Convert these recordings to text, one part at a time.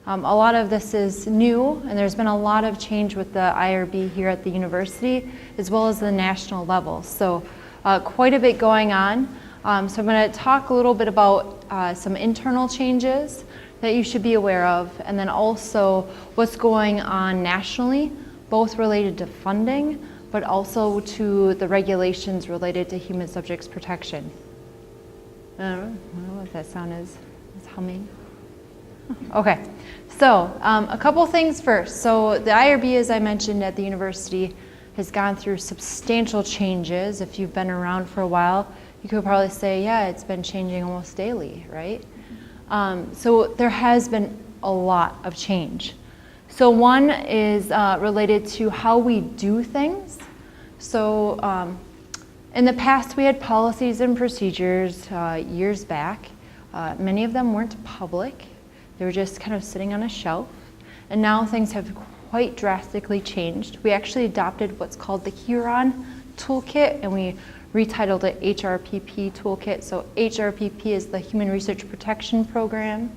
A lot of this is new, and there's been a lot of change with the IRB here at the university, as well as the national level. So quite a bit going on. So I'm going to talk a little bit about some internal changes that you should be aware of, and then also what's going on nationally, both related to funding, but also to the regulations related to human subjects protection. I don't know what that sound is. It's humming. Okay, so a couple things first. So the IRB, as I mentioned at the university, has gone through substantial changes. If you've been around for a while, you could probably say, yeah, it's been changing almost daily, right? So there has been a lot of change. So one is related to how we do things. So in the past, we had policies and procedures years back. Many of them weren't public. They were just kind of sitting on a shelf. And now things have quite drastically changed. We actually adopted what's called the Huron Toolkit, and we retitled it HRPP Toolkit. So HRPP is the Human Research Protection Program.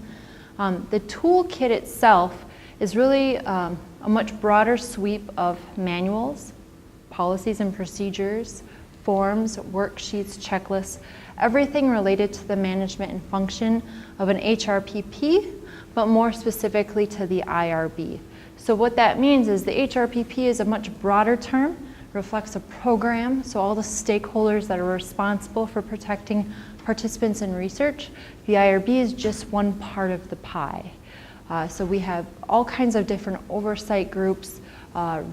The toolkit itself is really a much broader sweep of manuals, policies and procedures, forms, worksheets, checklists, everything related to the management and function of an HRPP, but more specifically to the IRB. So what that means is the HRPP is a much broader term, reflects a program, so all the stakeholders that are responsible for protecting participants in research. The IRB is just one part of the pie. So we have all kinds of different oversight groups,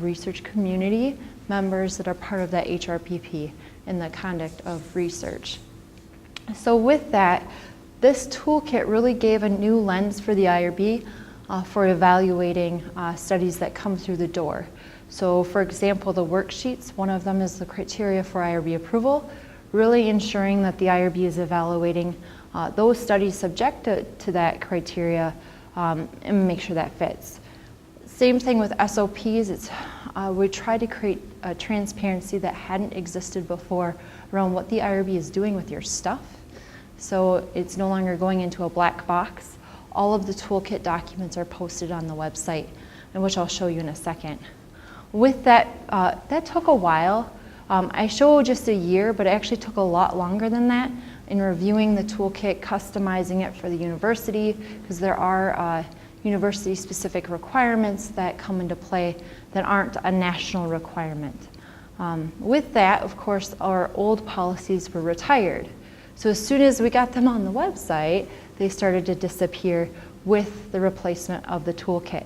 research community members that are part of that HRPP in the conduct of research. So with that, this toolkit really gave a new lens for the IRB for evaluating studies that come through the door. So for example, the worksheets, one of them is the criteria for IRB approval, really ensuring that the IRB is evaluating those studies subject to that criteria and make sure that fits. Same thing with SOPs. We try to create a transparency that hadn't existed before around what the IRB is doing with your stuff. So it's no longer going into a black box. All of the toolkit documents are posted on the website, and which I'll show you in a second. With that, that took a while. I show just a year, but it actually took a lot longer than that in reviewing the toolkit, customizing it for the university, because there are university-specific requirements that come into play that aren't a national requirement. With that, of course, our old policies were retired. So as soon as we got them on the website, they started to disappear with the replacement of the toolkit.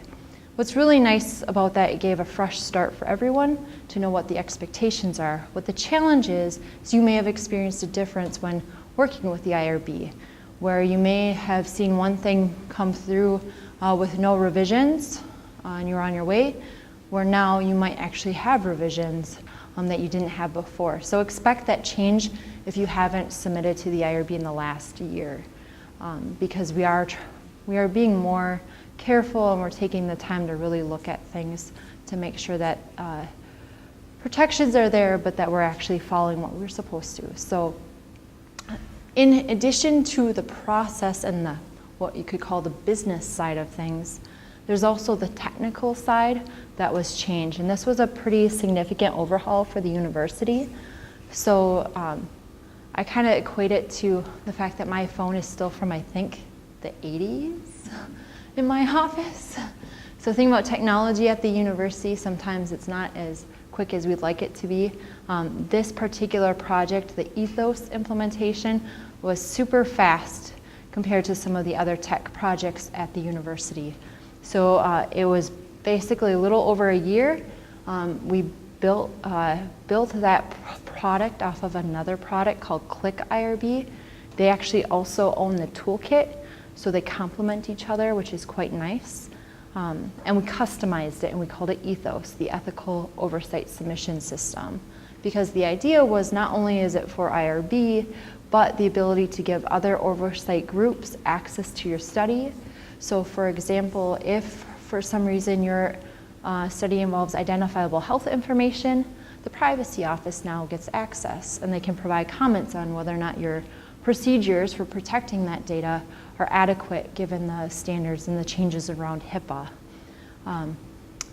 What's really nice about that, it gave a fresh start for everyone to know what the expectations are. What the challenge is you may have experienced a difference when working with the IRB, where you may have seen one thing come through with no revisions and you're on your way, where now you might actually have revisions that you didn't have before. So expect that change if you haven't submitted to the IRB in the last year, because we are being more careful and we're taking the time to really look at things to make sure that protections are there, but that we're actually following what we're supposed to. So in addition to the process and the what you could call the business side of things, there's also the technical side that was changed, and this was a pretty significant overhaul for the university. So I kind of equate it to the fact that my phone is still from, I think, the 80s in my office. So thinking about technology at the university, sometimes it's not as quick as we'd like it to be. This particular project, the Ethos implementation, was super fast compared to some of the other tech projects at the university. So it was basically a little over a year. We built that product off of another product called Click IRB. They actually also own the toolkit, so they complement each other, which is quite nice. And we customized it and we called it Ethos, the Ethical Oversight Submission System. Because the idea was not only is it for IRB, but the ability to give other oversight groups access to your study. So for example, if for some reason your study involves identifiable health information, the Privacy Office now gets access and they can provide comments on whether or not your procedures for protecting that data are adequate given the standards and the changes around HIPAA.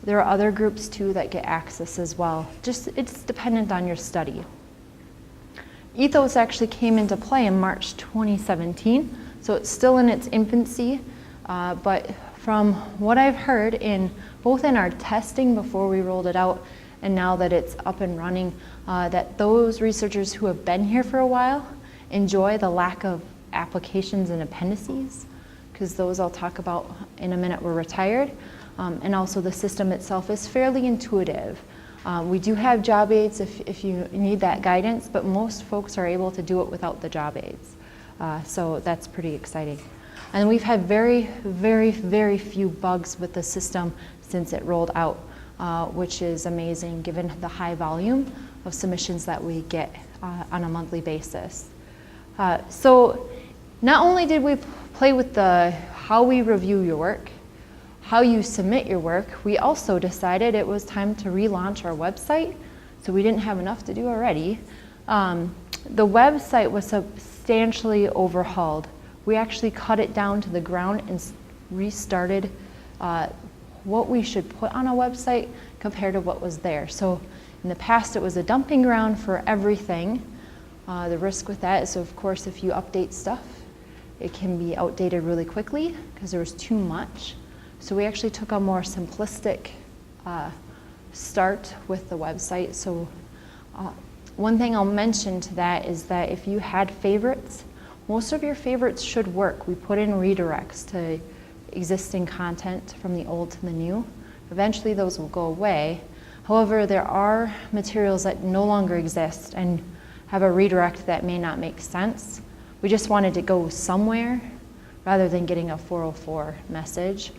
There are other groups too that get access as well. Just it's dependent on your study. Ethos actually came into play in March 2017, so it's still in its infancy, but from what I've heard both in our testing before we rolled it out and now that it's up and running, that those researchers who have been here for a while enjoy the lack of applications and appendices, because those I'll talk about in a minute were retired. And also the system itself is fairly intuitive. We do have job aids if you need that guidance, but most folks are able to do it without the job aids. So that's pretty exciting. And we've had very, very, very few bugs with the system since it rolled out, which is amazing given the high volume of submissions that we get on a monthly basis. So not only did we play with how we review your work, how you submit your work, we also decided it was time to relaunch our website, so we didn't have enough to do already. The website was substantially overhauled. We actually cut it down to the ground and restarted what we should put on a website compared to what was there. So in the past it was a dumping ground for everything. The risk with that is, of course, if you update stuff, it can be outdated really quickly because there was too much. So we actually took a more simplistic start with the website. So one thing I'll mention to that is that if you had favorites, most of your favorites should work. We put in redirects to existing content from the old to the new. Eventually those will go away. However, there are materials that no longer exist and have a redirect that may not make sense. We just wanted to go somewhere rather than getting a 404 message.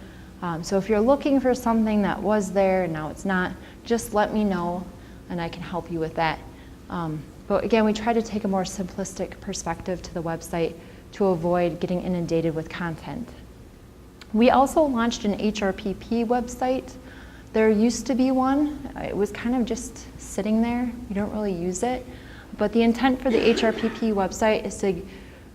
So if you're looking for something that was there and now it's not, just let me know and I can help you with that. But again, we try to take a more simplistic perspective to the website to avoid getting inundated with content. We also launched an HRPP website. There used to be one. It was kind of just sitting there. We don't really use it. But the intent for the HRPP website is to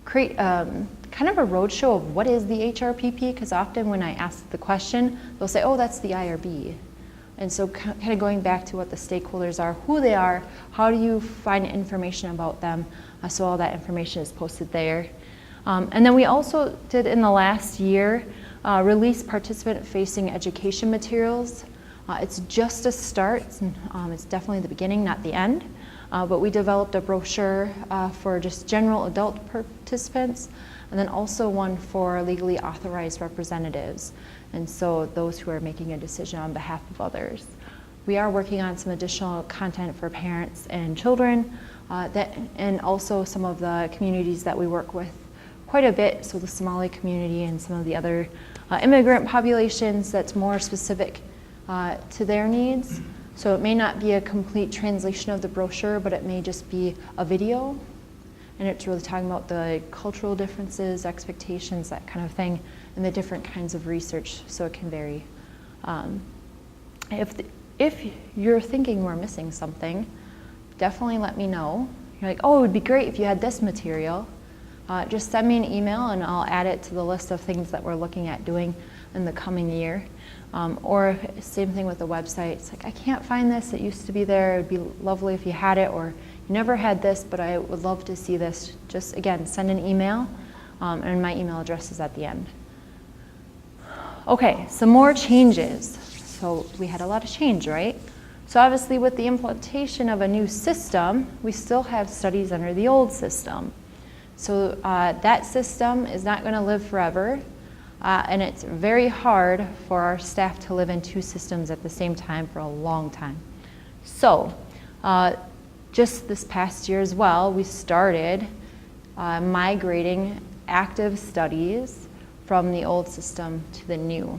create kind of a roadshow of what is the HRPP, because often when I ask the question, they'll say, oh, that's the IRB. And so kind of going back to what the stakeholders are, who they are, how do you find information about them, so all that information is posted there. And then we also did in the last year release participant-facing education materials. It's just a start, it's definitely the beginning, not the end. But we developed a brochure for just general adult participants, and then also one for legally authorized representatives, and so those who are making a decision on behalf of others. We are working on some additional content for parents and children, and also some of the communities that we work with quite a bit, so the Somali community and some of the other immigrant populations that's more specific to their needs. So it may not be a complete translation of the brochure, but it may just be a video. And it's really talking about the cultural differences, expectations, that kind of thing, and the different kinds of research, so it can vary. If you're thinking we're missing something, definitely let me know. You're like, oh, it would be great if you had this material. Just send me an email and I'll add it to the list of things that we're looking at doing in the coming year. Or same thing with the website. It's like, I can't find this, it used to be there, it'd be lovely if you had it, or you never had this, but I would love to see this. Just, again, send an email, and my email address is at the end. Okay, some more changes. So we had a lot of change, right? So obviously with the implementation of a new system, we still have studies under the old system. So that system is not going to live forever. And it's very hard for our staff to live in two systems at the same time for a long time. So just this past year as well, we started migrating active studies from the old system to the new.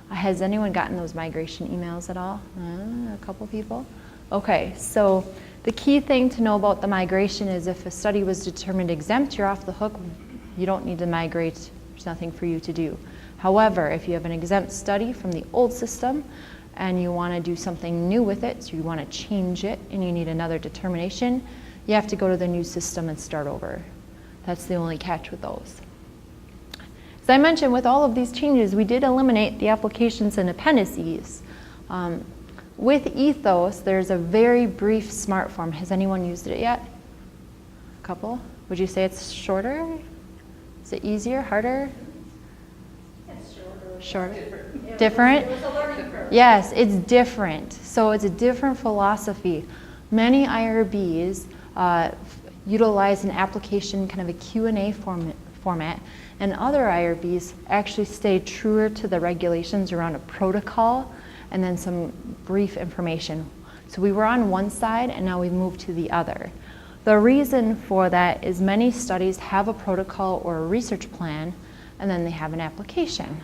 Has anyone gotten those migration emails at all? A couple people? Okay, so the key thing to know about the migration is if a study was determined exempt, you're off the hook. You don't need to migrate. There's nothing for you to do. However, if you have an exempt study from the old system and you want to do something new with it, so you want to change it and you need another determination, you have to go to the new system and start over. That's the only catch with those. As I mentioned, with all of these changes, we did eliminate the applications and appendices. With Ethos, there's a very brief SMART form. Has anyone used it yet? A couple? Would you say it's shorter? Is it easier, harder? It's shorter. Shorter. Different? It was a learning curve. Yes, it's different. So it's a different philosophy. Many IRBs utilize an application, kind of a Q&A format, and other IRBs actually stay truer to the regulations around a protocol and then some brief information. So we were on one side and now we've moved to the other. The reason for that is many studies have a protocol or a research plan and then they have an application.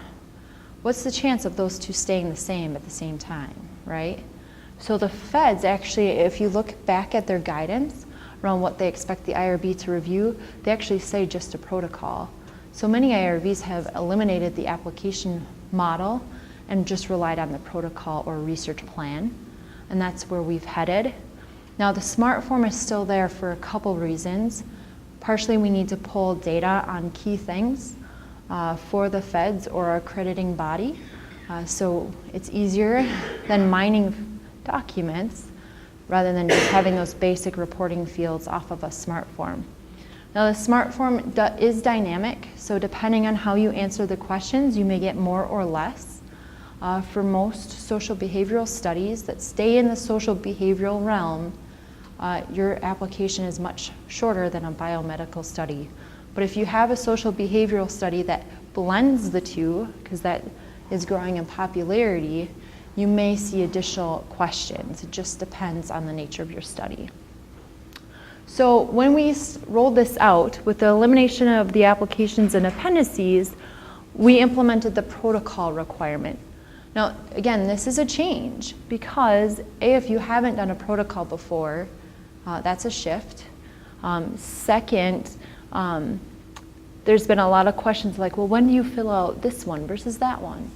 What's the chance of those two staying the same at the same time, right? So the feds actually, if you look back at their guidance around what they expect the IRB to review, they actually say just a protocol. So many IRBs have eliminated the application model and just relied on the protocol or research plan, and that's where we've headed. Now the SMART form is still there for a couple reasons. Partially we need to pull data on key things for the feds or accrediting body. So it's easier than mining documents rather than just having those basic reporting fields off of a SMART form. Now the SMART form is dynamic, so depending on how you answer the questions, you may get more or less. For most social behavioral studies that stay in the social behavioral realm, your application is much shorter than a biomedical study. But if you have a social behavioral study that blends the two, because that is growing in popularity, you may see additional questions. It just depends on the nature of your study. So when we rolled this out, with the elimination of the applications and appendices, we implemented the protocol requirement. Now, again, this is a change because if you haven't done a protocol before, that's a shift. Second, there's been a lot of questions like, well, when do you fill out this one versus that one?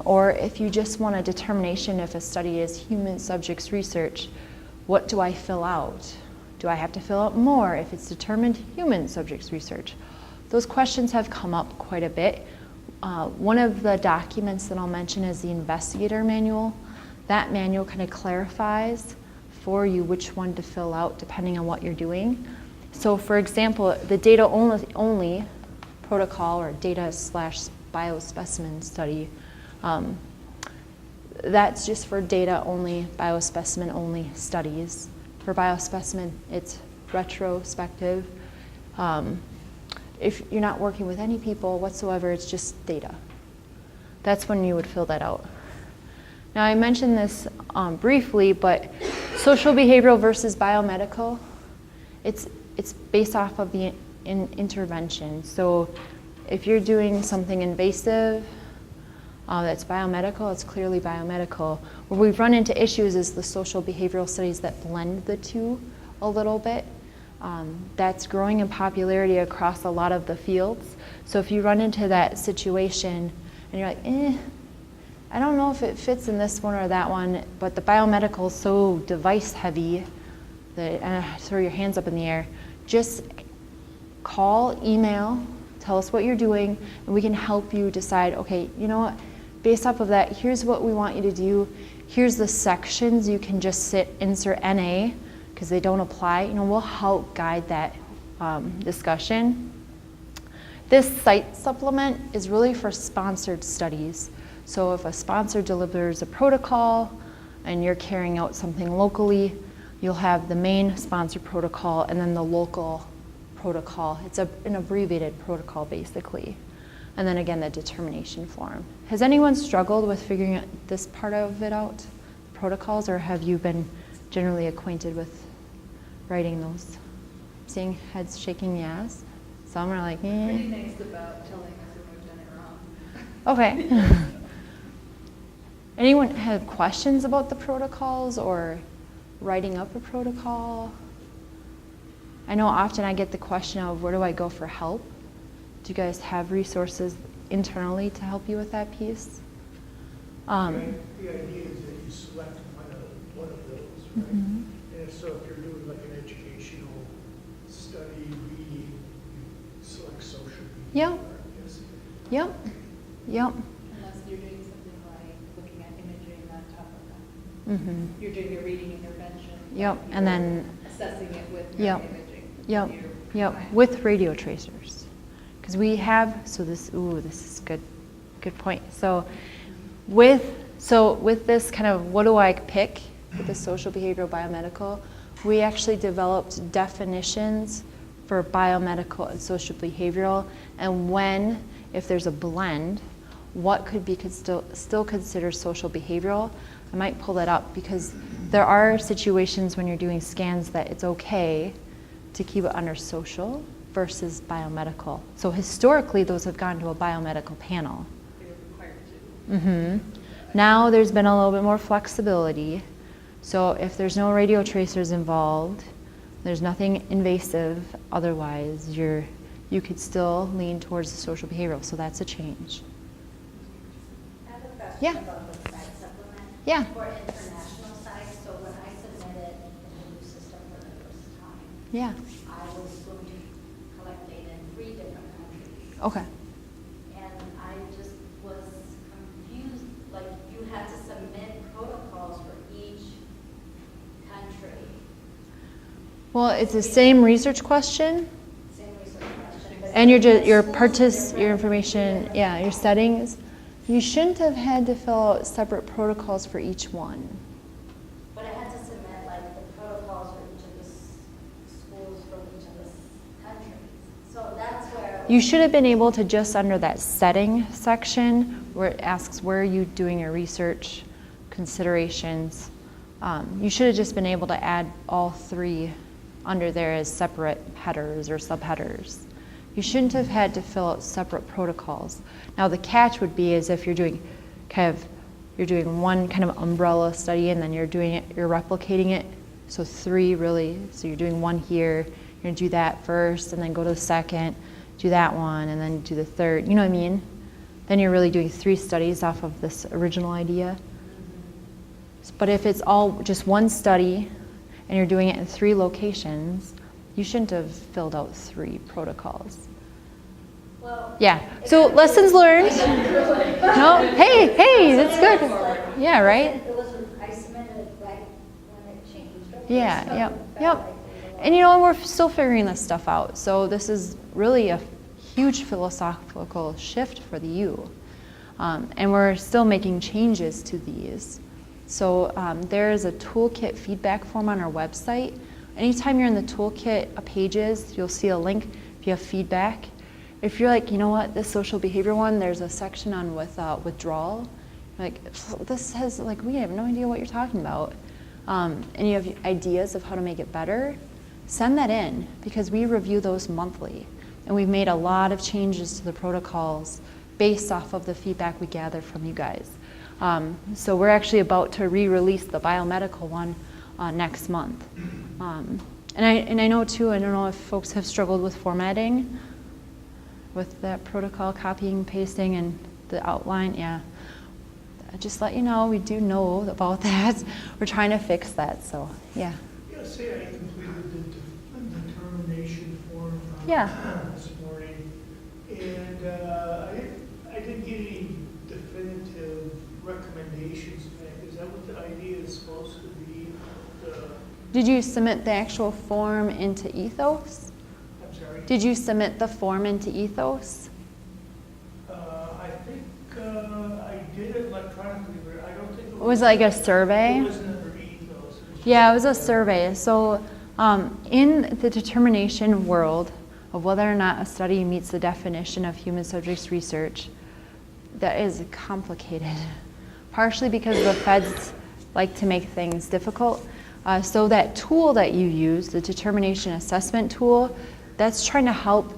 Or if you just want a determination if a study is human subjects research, what do I fill out? Do I have to fill out more if it's determined human subjects research? Those questions have come up quite a bit. One of the documents that I'll mention is the investigator manual. That manual kind of clarifies for you which one to fill out depending on what you're doing. So for example, the data only protocol or data/biospecimen study, that's just for data only, biospecimen only studies. For biospecimen, it's retrospective. If you're not working with any people whatsoever, it's just data. That's when you would fill that out. Now I mentioned this briefly, but social behavioral versus biomedical, it's based off of the intervention. So if you're doing something invasive that's biomedical, it's clearly biomedical. Where we've run into issues is the social behavioral studies that blend the two a little bit. That's growing in popularity across a lot of the fields. So if you run into that situation and you're like, I don't know if it fits in this one or that one, but the biomedical is so device heavy that throw your hands up in the air, just call, email, tell us what you're doing, and we can help you decide, okay, you know what, based off of that, here's what we want you to do. Here's the sections you can just insert NA, because they don't apply. You know, we'll help guide that discussion. This site supplement is really for sponsored studies. So if a sponsor delivers a protocol and you're carrying out something locally, you'll have the main sponsor protocol and then the local protocol. It's an abbreviated protocol, basically. And then again, the determination form. Has anyone struggled with figuring this part of it out, protocols, or have you been generally acquainted with writing those? Seeing heads shaking yes. Some are like, Pretty nice about telling us if we've done it wrong. Okay. Anyone have questions about the protocols or writing up a protocol? I know often I get the question of where do I go for help? Do you guys have resources internally to help you with that piece? The idea is that you select one of those, right? Mm-hmm. And so if you're doing like an educational study, reading, you select social media. Yeah. Yes. Yep, yep. Unless you're doing something like looking at imaging on top of that. Mm-hmm. You're doing your reading intervention. Yep, and you're then, assessing it with yep, imaging. yep, Your yep, client. with radio tracers. Because we have, so this is good point. So with this kind of, what do I pick with the social behavioral biomedical, we actually developed definitions for biomedical and social behavioral, and when, if there's a blend, what could be still considered social behavioral. I might pull that up because there are situations when you're doing scans that it's okay to keep it under social versus biomedical. So historically, those have gone to a biomedical panel. They're required to. Now there's been a little bit more flexibility. So if there's no radio tracers involved, there's nothing invasive, otherwise you could still lean towards the social behavioral, so that's a change. I have a question Yeah. about the site supplement. Yeah. For international sites, so when I submitted in the new system for the first time, Yeah, I was going to collect data in 3 different countries. okay. And I just was confused, like you had to submit protocols for each country. Well, it's the same research question, Same research question. but and your schools your information, yeah, your settings. You shouldn't have had to fill out separate protocols for each one. But I had to submit like the protocols for each of the schools from each of the countries. So that's where. You should have been able to just under that setting section where it asks where are you doing your research considerations. You should have just been able to add all 3 under there as separate headers or subheaders. You shouldn't have had to fill out separate protocols. Now the catch would be is if you're doing one kind of umbrella study and then you're replicating it. So 3 really, so you're doing 1 here, you're gonna do that first and then go to the second, do that one and then do the third, you know what I mean? Then you're really doing 3 studies off of this original idea. But if it's all just 1 study and you're doing it in 3 locations, you shouldn't have filled out 3 protocols. Well. Yeah, so lessons learned. No, hey, that's good. Yeah, right? It was, I submitted it right when it changed. Right? Yeah, So yep, it felt yep. like it was And you know, we're still figuring this stuff out. So this is really a huge philosophical shift for the U. And we're still making changes to these. So there is a toolkit feedback form on our website. Anytime you're in the toolkit pages, you'll see a link if you have feedback. If you're like, you know what, this social behavior one, there's a section on withdrawal. Like, this has, like, we have no idea what you're talking about. And you have ideas of how to make it better, send that in because we review those monthly. And we've made a lot of changes to the protocols based off of the feedback we gather from you guys. So we're actually about to re-release the biomedical one next month. And I know too, I don't know if folks have struggled with formatting with that protocol, copying, pasting, and the outline, yeah. Just let you know, we do know about that. We're trying to fix that, so, yeah. Yeah, say I completed the determination form Yeah. this morning, and I didn't get any definitive recommendations. Is that what the idea is supposed to be? Did you submit the actual form into Ethos? I'm sorry? Did you submit the form into Ethos? I think I did it electronically, but I don't think it was. Was it like a survey? It wasn't under ethos. Yeah, it was a survey. So in the determination world of whether or not a study meets the definition of human subjects research, that is complicated, partially because the feds like to make things difficult. So that tool that you use, the determination assessment tool, that's trying to help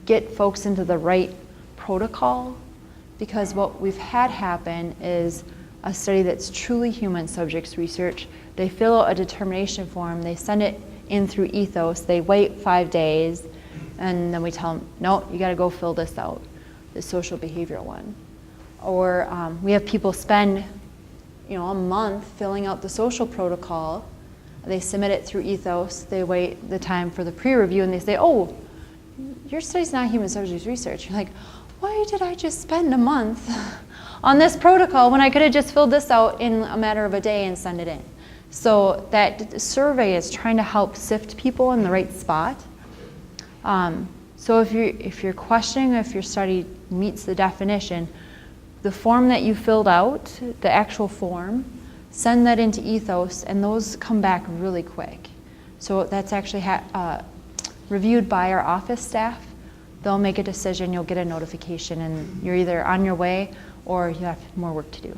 get folks into the right protocol, because what we've had happen is a study that's truly human subjects research. They fill out a determination form, they send it in through Ethos, they wait 5 days, and then we tell them, no, you gotta go fill this out, the social behavioral one. Or we have people spend a month filling out the social protocol, they submit it through Ethos, they wait the time for the pre-review, and they say, oh, your study's not human subjects research. You're like, why did I just spend a month on this protocol when I could have just filled this out in a matter of a day and send it in? So that survey is trying to help sift people in the right spot. So if you're questioning if your study meets the definition, the form that you filled out, the actual form, send that into Ethos, and those come back really quick. So that's actually reviewed by our office staff. They'll make a decision, you'll get a notification, and you're either on your way or you have more work to do.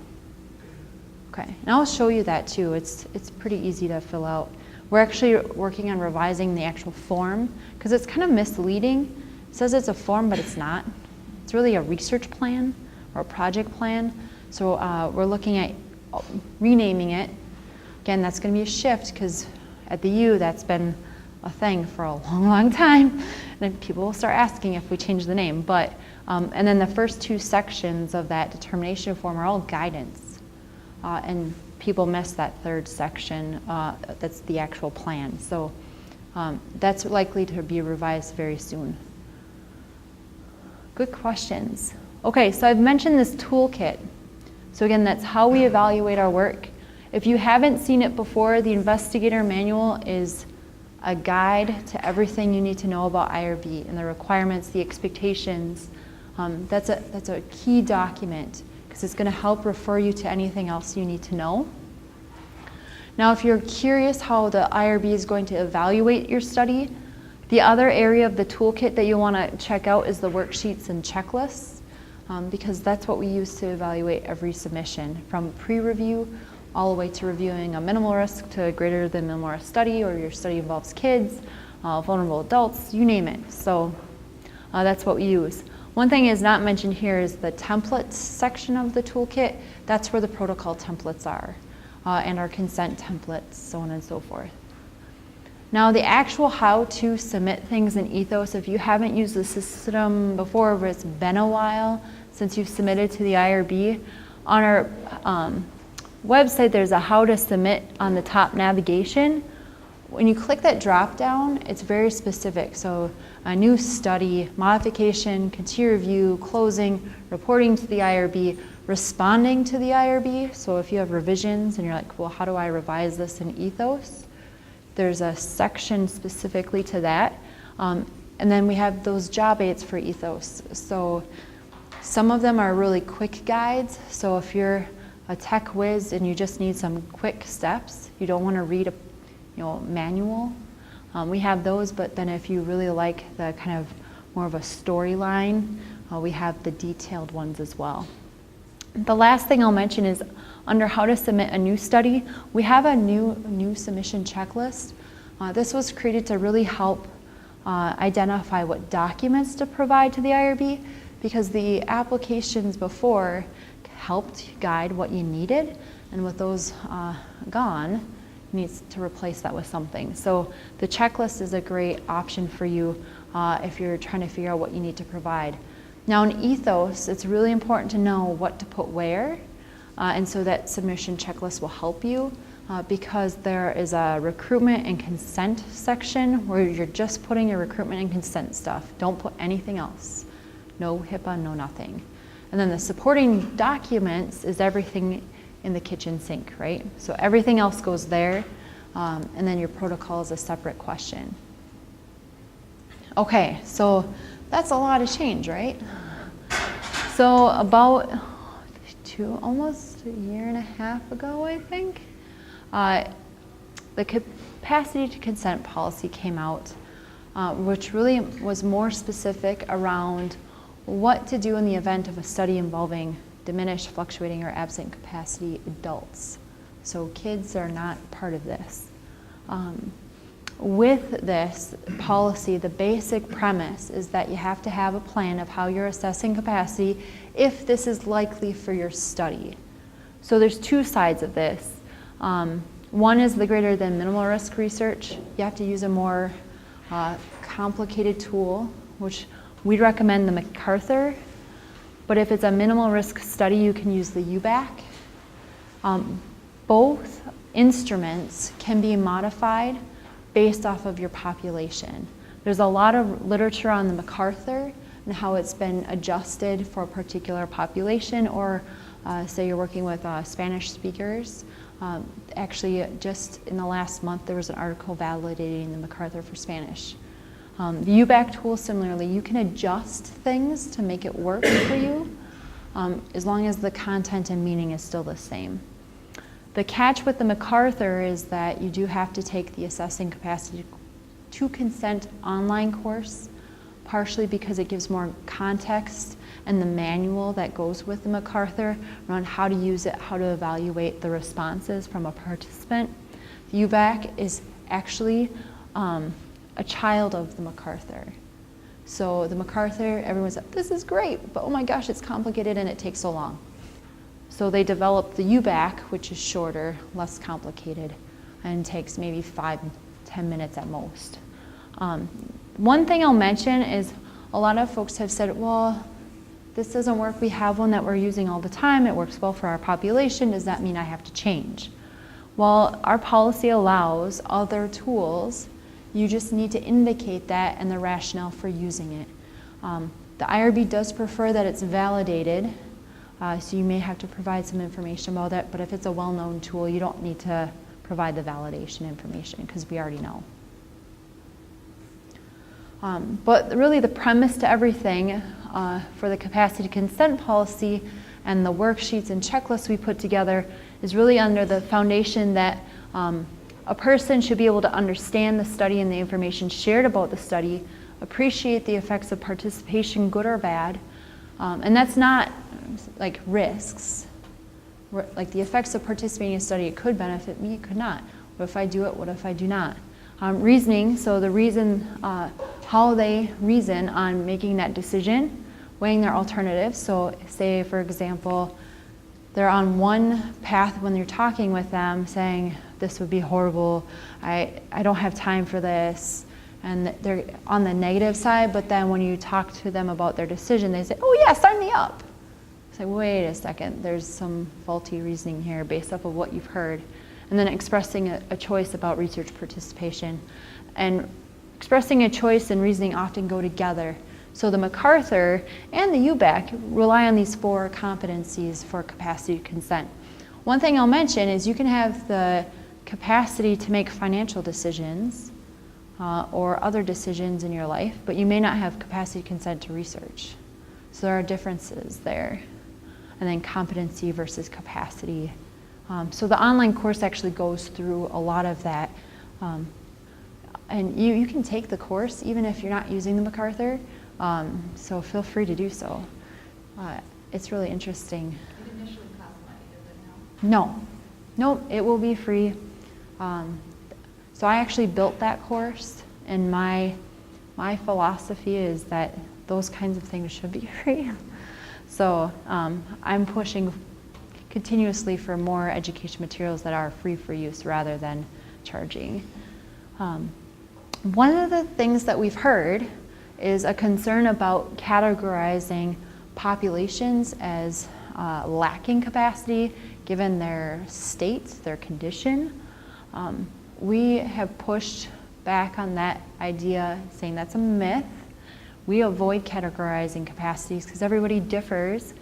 Okay, and I'll show you that too. It's pretty easy to fill out. We're actually working on revising the actual form because it's kind of misleading. It says it's a form, but it's not. It's really a research plan or a project plan. So we're looking at renaming it. Again, that's going to be a shift because at the U, that's been a thing for a long, long time. And then people will start asking if we change the name. But and then the first two sections of that determination form are all guidance. And people miss that third section, that's the actual plan. So that's likely to be revised very soon. Good questions. Okay, so I've mentioned this toolkit. So again, that's how we evaluate our work. If you haven't seen it before, the Investigator Manual is a guide to everything you need to know about IRB and the requirements, the expectations. That's a key document because it's going to help refer you to anything else you need to know. Now, if you're curious how the IRB is going to evaluate your study, the other area of the toolkit that you want to check out is the worksheets and checklists, because that's what we use to evaluate every submission, from pre-review all the way to reviewing a minimal risk to greater than minimal risk study, or your study involves kids, vulnerable adults, you name it. So that's what we use. One thing is not mentioned here is the templates section of the toolkit. That's where the protocol templates are, and our consent templates, so on and so forth. Now, the actual how to submit things in Ethos, if you haven't used the system before, or it's been a while since you've submitted to the IRB, on our website there's a how to submit on the top navigation. When you click that drop down, it's very specific. So a new study, modification, continued review, closing, reporting to the IRB, responding to the IRB. So if you have revisions and you're like, well, how do I revise this in Ethos? There's a section specifically to that. And then we have those job aids for Ethos. So some of them are really quick guides. So if you're a tech whiz and you just need some quick steps, you don't want to read a manual, we have those. But then if you really like the kind of more of a storyline, we have the detailed ones as well. The last thing I'll mention is under how to submit a new study, we have a new submission checklist. This was created to really help identify what documents to provide to the IRB, because the applications before helped guide what you needed, and with those gone, you need to replace that with something. So the checklist is a great option for you if you're trying to figure out what you need to provide. Now in Ethos, it's really important to know what to put where, and so that submission checklist will help you because there is a recruitment and consent section where you're just putting your recruitment and consent stuff. Don't put anything else. No HIPAA, no nothing. And then the supporting documents is everything in the kitchen sink, right? So everything else goes there, and then your protocol is a separate question. Okay, so that's a lot of change, right? So about almost a year and a half ago, I think, the capacity to consent policy came out, which really was more specific around what to do in the event of a study involving diminished, fluctuating, or absent capacity adults. So kids are not part of this. With this policy, the basic premise is that you have to have a plan of how you're assessing capacity if this is likely for your study. So there's two sides of this. One is the greater than minimal risk research. You have to use a more complicated tool, which we'd recommend the MacArthur, but if it's a minimal risk study, you can use the UBAC. Both instruments can be modified based off of your population. There's a lot of literature on the MacArthur and how it's been adjusted for a particular population, or say you're working with Spanish speakers. Actually, just in the last month, there was an article validating the MacArthur for Spanish. The UBAC tool, similarly, you can adjust things to make it work for you, as long as the content and meaning is still the same. The catch with the MacArthur is that you do have to take the Assessing Capacity to Consent online course, partially because it gives more context and the manual that goes with the MacArthur around how to use it, how to evaluate the responses from a participant. The UBAC is actually a child of the MacArthur. So the MacArthur, everyone's like, this is great, but oh my gosh, it's complicated and it takes so long. So they developed the UBAC, which is shorter, less complicated, and takes maybe 5-10 minutes at most. One thing I'll mention is a lot of folks have said, well, this doesn't work. We have one that we're using all the time. It works well for our population. Does that mean I have to change? Well, our policy allows other tools. You just need to indicate that and the rationale for using it. The IRB does prefer that it's validated, so you may have to provide some information about that, but if it's a well-known tool, you don't need to provide the validation information because we already know. But really the premise to everything for the capacity consent policy and the worksheets and checklists we put together is really under the foundation that a person should be able to understand the study and the information shared about the study, appreciate the effects of participation, good or bad, and that's not like risks. Like the effects of participating in a study, it could benefit me, it could not. What if I do it, what if I do not? Reasoning, so the reason, how they reason on making that decision, weighing their alternatives. So say, for example, they're on one path when you're talking with them saying, this would be horrible, I don't have time for this, and they're on the negative side, but then when you talk to them about their decision, they say, oh yeah, sign me up. It's like, wait a second, there's some faulty reasoning here based off of what you've heard. And then expressing a choice about research participation. And expressing a choice and reasoning often go together. So the MacArthur and the UBAC rely on these 4 competencies for capacity to consent. One thing I'll mention is you can have the capacity to make financial decisions or other decisions in your life, but you may not have capacity to consent to research. So there are differences there. And then competency versus capacity. So the online course actually goes through a lot of that. And you can take the course even if you're not using the MacArthur, so feel free to do so. It's really interesting. It initially cost money, does it now? No, it will be free. So I actually built that course, and my philosophy is that those kinds of things should be free. So I'm pushing continuously for more education materials that are free for use rather than charging. One of the things that we've heard is a concern about categorizing populations as lacking capacity given their state, their condition. We have pushed back on that idea, saying that's a myth. We avoid categorizing capacities because everybody differs,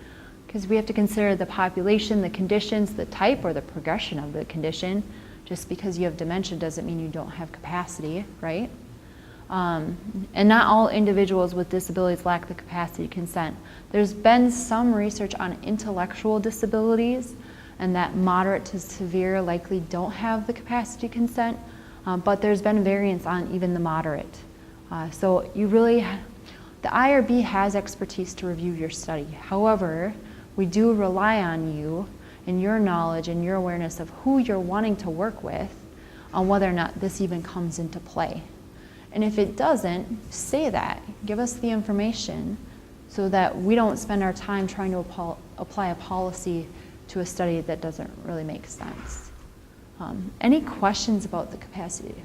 because we have to consider the population, the conditions, the type or the progression of the condition. Just because you have dementia doesn't mean you don't have capacity, right? And not all individuals with disabilities lack the capacity to consent. There's been some research on intellectual disabilities, and that moderate to severe likely don't have the capacity to consent, but there's been variance on even the moderate. So you really, the IRB has expertise to review your study. However, we do rely on you and your knowledge and your awareness of who you're wanting to work with on whether or not this even comes into play. And if it doesn't, say that. Give us the information so that we don't spend our time trying to apply a policy to a study that doesn't really make sense. Any questions about the capacity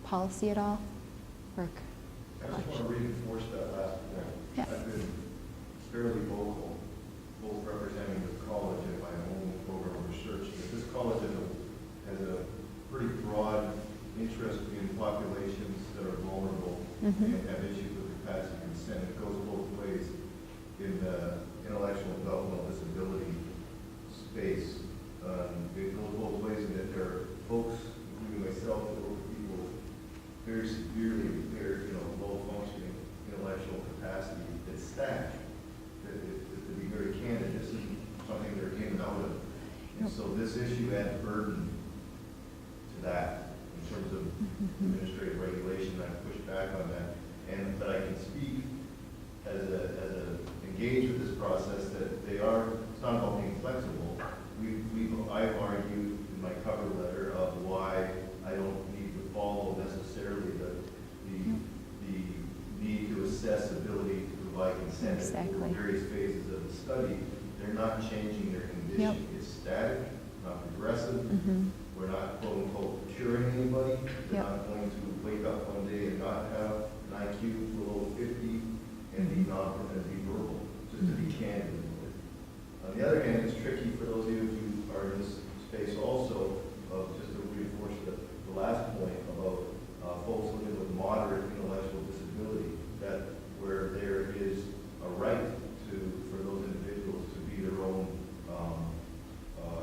policy at all? Or I just want to reinforce that last point. Yeah. I've been fairly vocal, both representing the college and my own program of research, that this college has a pretty broad interest in populations that are vulnerable and have issues with the capacity consent. It goes both ways in the intellectual and developmental disability space. It goes both ways in that there are folks, including myself, that work with people very severely impaired, low functioning intellectual capacity that's stacked. To be very candid, this isn't something they're in and out of. And so this issue adds burden to that in terms of administrative regulation. I push back on that. But I can speak as a engaged with this process that they are, it's not about being flexible. I've argued in my cover letter of why I don't need to follow necessarily the need to assess ability to provide consent Exactly. at various phases of the study. They're not changing their condition. Yep. It's static, not progressive. Mm-hmm. We're not quote unquote curing anybody. They're Yep. not going to wake up one day and not have an IQ below 50 and be be verbal, just to be candid with it. On the other hand, it's tricky for those of you who are in this space also, just to reinforce the last point about folks living with moderate intellectual disability, that where there is a right for those individuals to be their own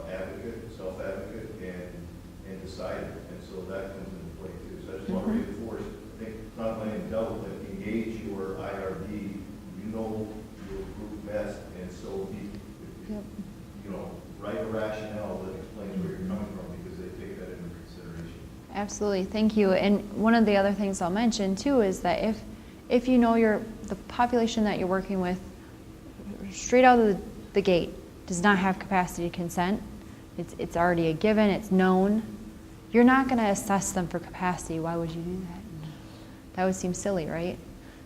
advocate, self-advocate, and decider. And so that comes into play too. So I just want to reinforce, I think it's not letting doubt, but engage your IRB. You know your group best, and so be, write a rationale that explains where you're coming from, because they take that into consideration. Absolutely, thank you. And one of the other things I'll mention too is that if you know the population that you're working with straight out of the gate does not have capacity to consent, it's already a given, it's known, you're not going to assess them for capacity. Why would you do that? That would seem silly, right?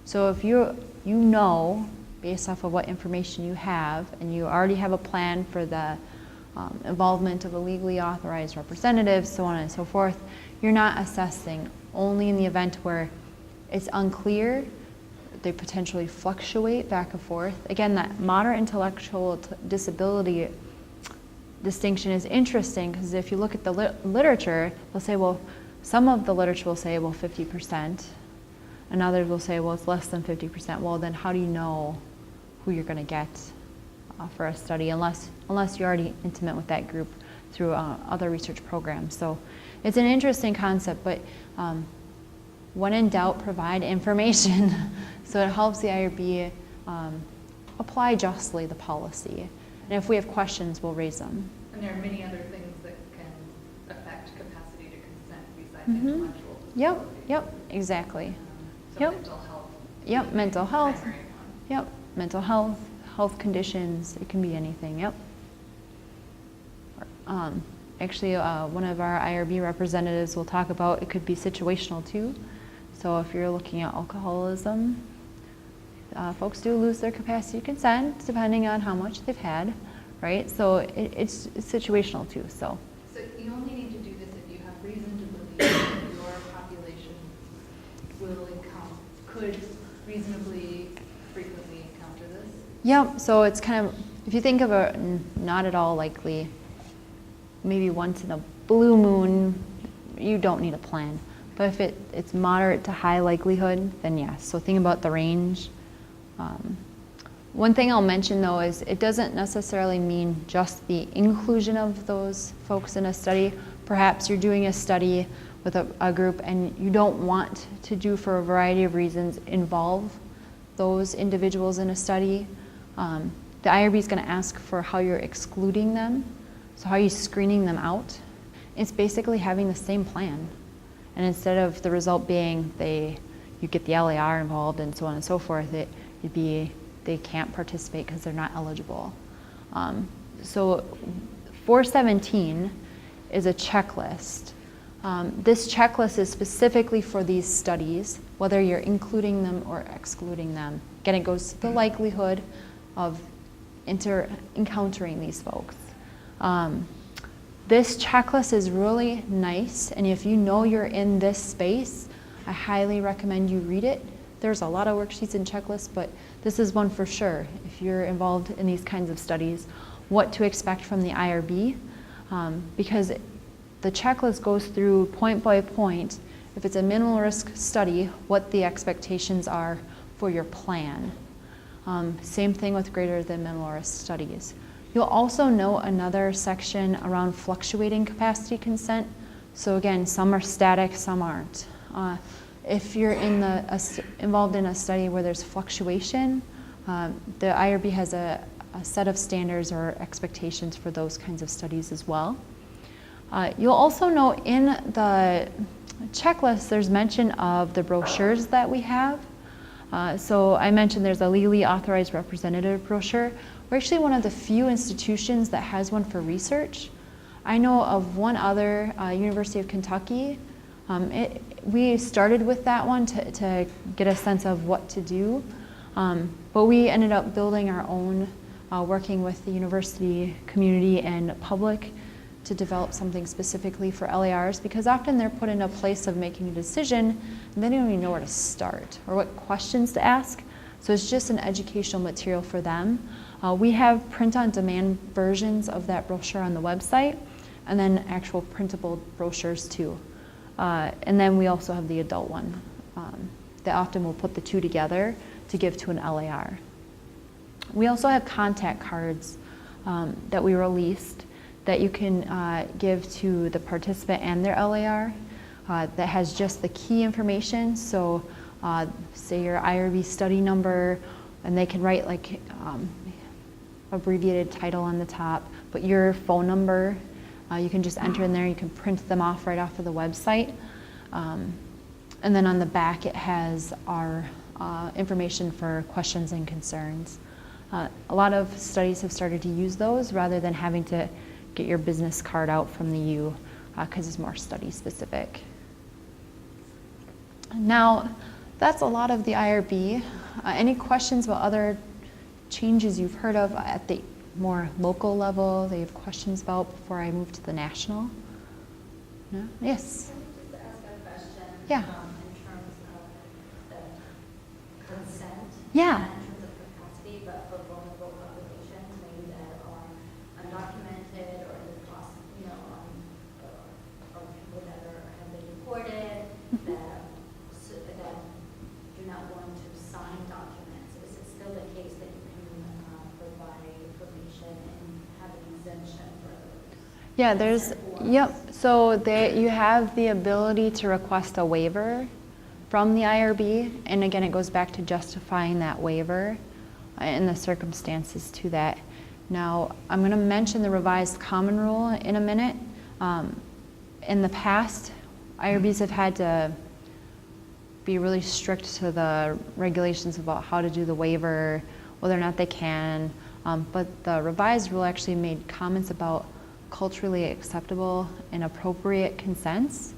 So if you know, based off of what information you have, and you already have a plan for the involvement of a legally authorized representative, so on and so forth, you're not assessing only in the event where it's unclear, they potentially fluctuate back and forth. Again, that moderate intellectual disability distinction is interesting, because if you look at the literature, they'll say, well, some of the literature will say, well, 50%, and others will say, well, it's less than 50%. Well, then how do you know who you're going to get for a study, unless you're already intimate with that group through other research programs. So it's an interesting concept, but when in doubt, provide information so it helps the IRB apply justly the policy. And if we have questions, we'll raise them. And there are many other things that can affect capacity to consent besides intellectual disability. Yep, exactly. So Yep. mental health. Yep, mental health. Primary one. Yep, mental health, health conditions, it can be anything, yep. Actually, one of our IRB representatives will talk about it could be situational too. So if you're looking at alcoholism, folks do lose their capacity to consent depending on how much they've had, right? So it's situational too, so. So you only need to do this if you have reason to believe that your population could reasonably frequently encounter this? Yep, so it's kind of, if you think of a not at all likely, maybe once in a blue moon, you don't need a plan. But if it's moderate to high likelihood, then yes. So think about the range. One thing I'll mention though is it doesn't necessarily mean just the inclusion of those folks in a study. Perhaps you're doing a study with a group and you don't want to do, for a variety of reasons, involve those individuals in a study. The IRB is going to ask for how you're excluding them, so how are you screening them out. It's basically having the same plan. And instead of the result being you get the LAR involved and so on and so forth, it'd be they can't participate because they're not eligible. So 417 is a checklist. This checklist is specifically for these studies, whether you're including them or excluding them. Again, it goes to the likelihood of encountering these folks. This checklist is really nice, and if you know you're in this space, I highly recommend you read it. There's a lot of worksheets and checklists, but this is one for sure. If you're involved in these kinds of studies, what to expect from the IRB, because the checklist goes through point by point. If it's a minimal risk study, what the expectations are for your plan. Same thing with greater than minimal risk studies. You'll also note another section around fluctuating capacity consent. So again, some are static, some aren't. If you're involved in a study where there's fluctuation, the IRB has a set of standards or expectations for those kinds of studies as well. You'll also note in the checklist there's mention of the brochures that we have. So I mentioned there's a legally authorized representative brochure. We're actually one of the few institutions that has one for research. I know of one other, University of Kentucky. We started with that one to get a sense of what to do, but we ended up building our own, working with the university community and public to develop something specifically for LARs, because often they're put in a place of making a decision and they don't even know where to start or what questions to ask. So it's just an educational material for them. We have print-on-demand versions of that brochure on the website, and then actual printable brochures too. And then we also have the adult one that often we'll put the two together to give to an LAR. We also have contact cards that we released that you can give to the participant and their LAR that has just the key information. So say your IRB study number, and they can write like abbreviated title on the top, but your phone number, you can just enter in there. You can print them off right off of the website. And then on the back it has our information for questions and concerns. A lot of studies have started to use those rather than having to get your business card out from the U, because it's more study specific. Now, that's a lot of the IRB. Any questions about other changes you've heard of at the more local level that you have questions about before I move to the national? No? Yes? Just to ask a question. Yeah. In terms of the consent. Yeah. Not in terms of capacity, but for vulnerable populations, maybe that are undocumented or the cost, or people that have been deported, that do not want to sign documents. Is it still the case that you can provide information and have an exemption for those? Yeah, there's, yep. So you have the ability to request a waiver from the IRB, and again, it goes back to justifying that waiver and the circumstances to that. Now, I'm going to mention the revised common rule in a minute. In the past, IRBs have had to be really strict to the regulations about how to do the waiver, whether or not they can, but the revised rule actually made comments about culturally acceptable and appropriate consents,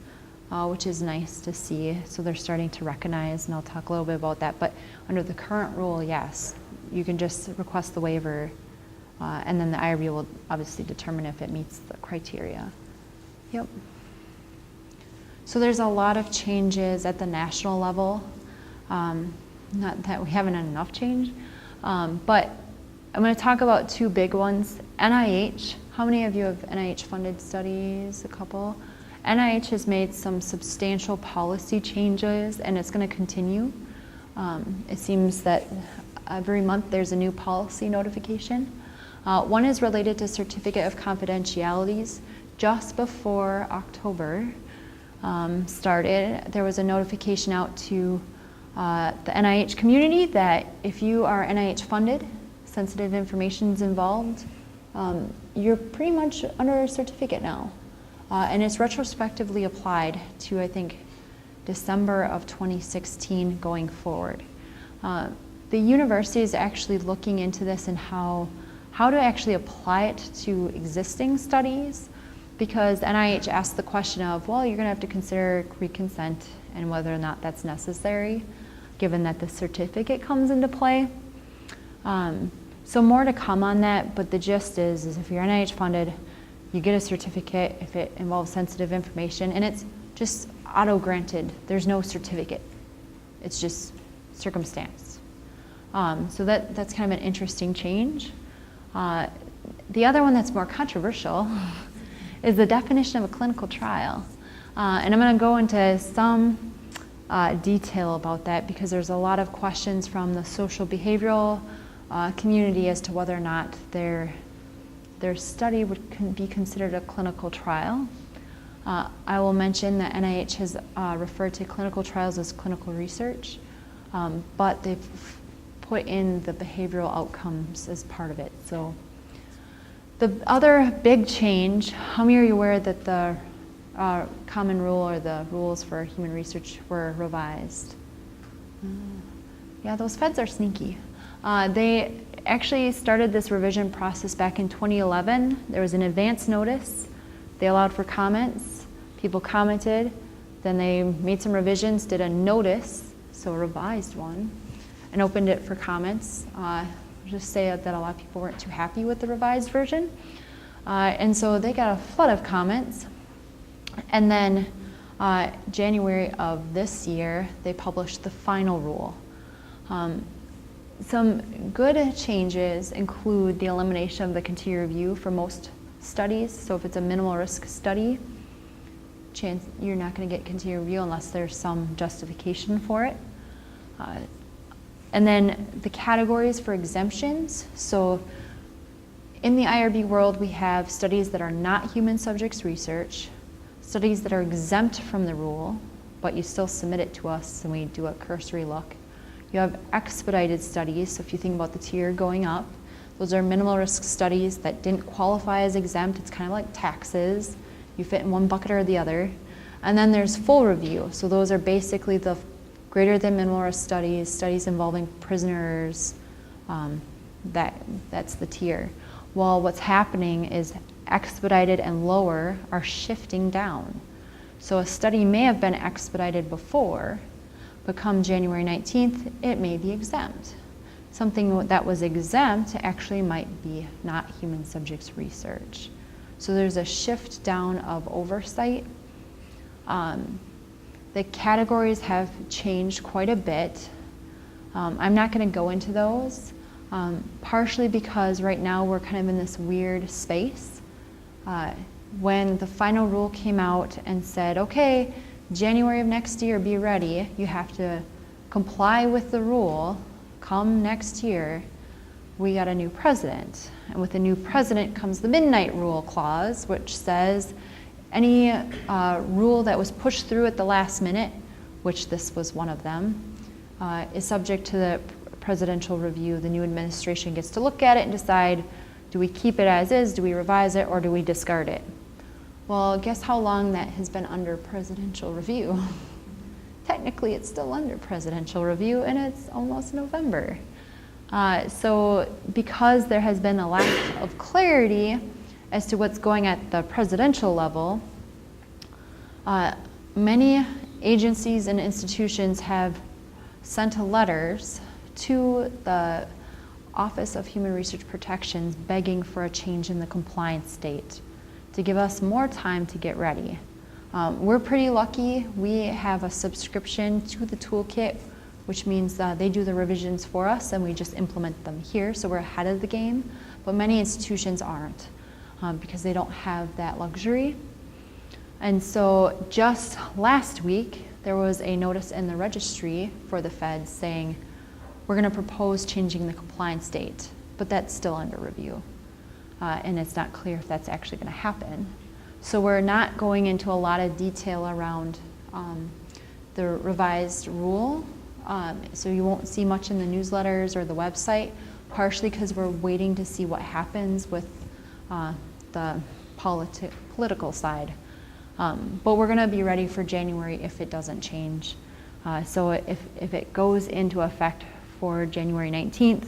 which is nice to see. So they're starting to recognize, and I'll talk a little bit about that. But under the current rule, yes, you can just request the waiver, and then the IRB will obviously determine if it meets the criteria. Yep. So there's a lot of changes at the national level. Not that we haven't had enough change, but I'm going to talk about two big ones. NIH. How many of you have NIH-funded studies? A couple. NIH has made some substantial policy changes, and it's going to continue. It seems that every month there's a new policy notification. One is related to certificate of confidentialities. Just before October started, there was a notification out to the NIH community that if you are NIH funded, sensitive information is involved, you're pretty much under a certificate now. And it's retrospectively applied to, I think, December of 2016 going forward. The university is actually looking into this and how to actually apply it to existing studies, because NIH asked the question of, well, you're going to have to consider pre-consent and whether or not that's necessary, given that the certificate comes into play. So more to come on that, but the gist is if you're NIH funded, you get a certificate if it involves sensitive information, and it's just auto-granted. There's no certificate. It's just circumstance. So that's kind of an interesting change. The other one that's more controversial is the definition of a clinical trial. And I'm going to go into some detail about that because there's a lot of questions from the social behavioral community as to whether or not their study would be considered a clinical trial. I will mention that NIH has referred to clinical trials as clinical research, but they've put in the behavioral outcomes as part of it. So the other big change, how many are you aware that the common rule or the rules for human research were revised? Yeah, those feds are sneaky. They actually started this revision process back in 2011. There was an advance notice. They allowed for comments. People commented. Then they made some revisions, did a notice, so a revised one, and opened it for comments. Just say that a lot of people weren't too happy with the revised version. And so they got a flood of comments. And then January of this year, they published the final rule. Some good changes include the elimination of the continued review for most studies. So if it's a minimal risk study, you're not going to get continued review unless there's some justification for it. And then the categories for exemptions. So in the IRB world, we have studies that are not human subjects research, studies that are exempt from the rule, but you still submit it to us and we do a cursory look. You have expedited studies, so if you think about the tier going up, those are minimal risk studies that didn't qualify as exempt. It's kind of like taxes. You fit in one bucket or the other. And then there's full review. So those are basically the greater than minimal risk studies, studies involving prisoners. That's the tier. Well, what's happening is expedited and lower are shifting down. So a study may have been expedited before, but come January 19th, it may be exempt. Something that was exempt actually might be not human subjects research. So there's a shift down of oversight. The categories have changed quite a bit. I'm not going to go into those, partially because right now we're kind of in this weird space. When the final rule came out and said, okay, January of next year, be ready, you have to comply with the rule, come next year, we got a new president. And with the new president comes the midnight rule clause, which says any rule that was pushed through at the last minute, which this was one of them, is subject to the presidential review. The new administration gets to look at it and decide, do we keep it as is, do we revise it, or do we discard it? Well, guess how long that has been under presidential review? Technically, it's still under presidential review, and it's almost November. So because there has been a lack of clarity as to what's going at the presidential level, many agencies and institutions have sent letters to the Office of Human Research Protections begging for a change in the compliance state to give us more time to get ready. We're pretty lucky. We have a subscription to the toolkit, which means they do the revisions for us and we just implement them here, so we're ahead of the game. But many institutions aren't because they don't have that luxury. And so just last week, there was a notice in the registry for the feds saying, we're going to propose changing the compliance date, but that's still under review. And it's not clear if that's actually going to happen. So we're not going into a lot of detail around the revised rule. So you won't see much in the newsletters or the website, partially because we're waiting to see what happens with the political side. But we're going to be ready for January if it doesn't change. So if it goes into effect for January 19th,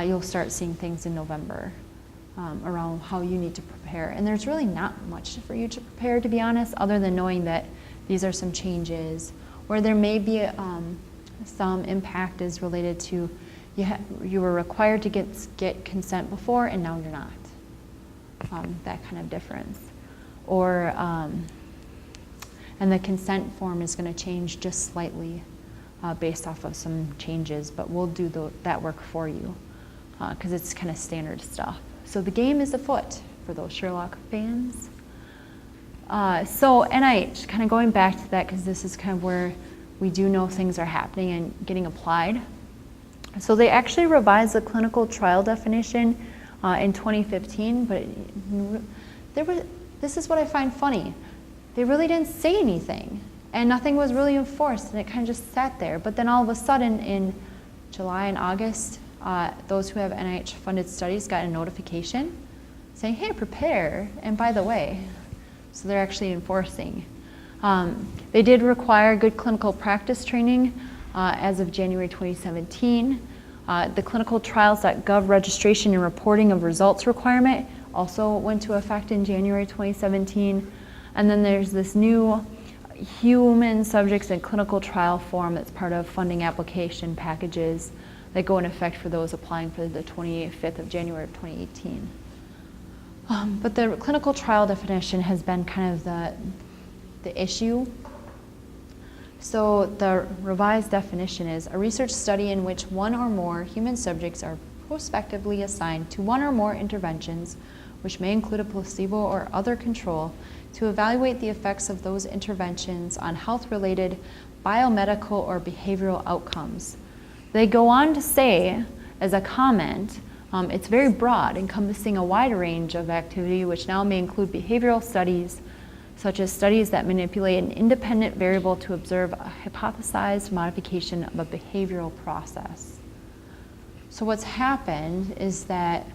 you'll start seeing things in November around how you need to prepare. And there's really not much for you to prepare, to be honest, other than knowing that these are some changes, where there may be some impact is related to you were required to get consent before and now you're not. That kind of difference. Or, and the consent form is going to change just slightly based off of some changes, but we'll do that work for you because it's kind of standard stuff. So the game is afoot for those Sherlock fans. So NIH, kind of going back to that because this is kind of where we do know things are happening and getting applied. So they actually revised the clinical trial definition in 2015, but this is what I find funny. They really didn't say anything, and nothing was really enforced, and it kind of just sat there. But then all of a sudden in July and August, those who have NIH-funded studies got a notification saying, hey, prepare, and by the way, so they're actually enforcing. They did require good clinical practice training as of January 2017. The clinicaltrials.gov registration and reporting of results requirement also went into effect in January 2017. And then there's this new human subjects and clinical trial form that's part of funding application packages that go in effect for those applying for the 25th of January of 2018. But the clinical trial definition has been kind of the issue. So the revised definition is a research study in which one or more human subjects are prospectively assigned to one or more interventions, which may include a placebo or other control, to evaluate the effects of those interventions on health-related biomedical or behavioral outcomes. They go on to say, as a comment, it's very broad, encompassing a wide range of activity, which now may include behavioral studies, such as studies that manipulate an independent variable to observe a hypothesized modification of a behavioral process. So what's happened is that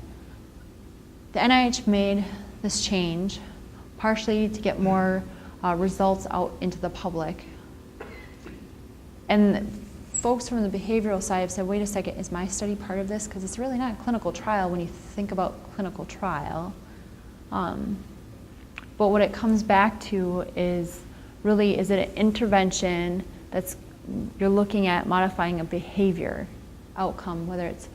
the NIH made this change partially to get more results out into the public. And folks from the behavioral side have said, wait a second, is my study part of this? Because it's really not a clinical trial when you think about clinical trial. But what it comes back to is really, is it an intervention that's, you're looking at modifying a behavior outcome, whether it's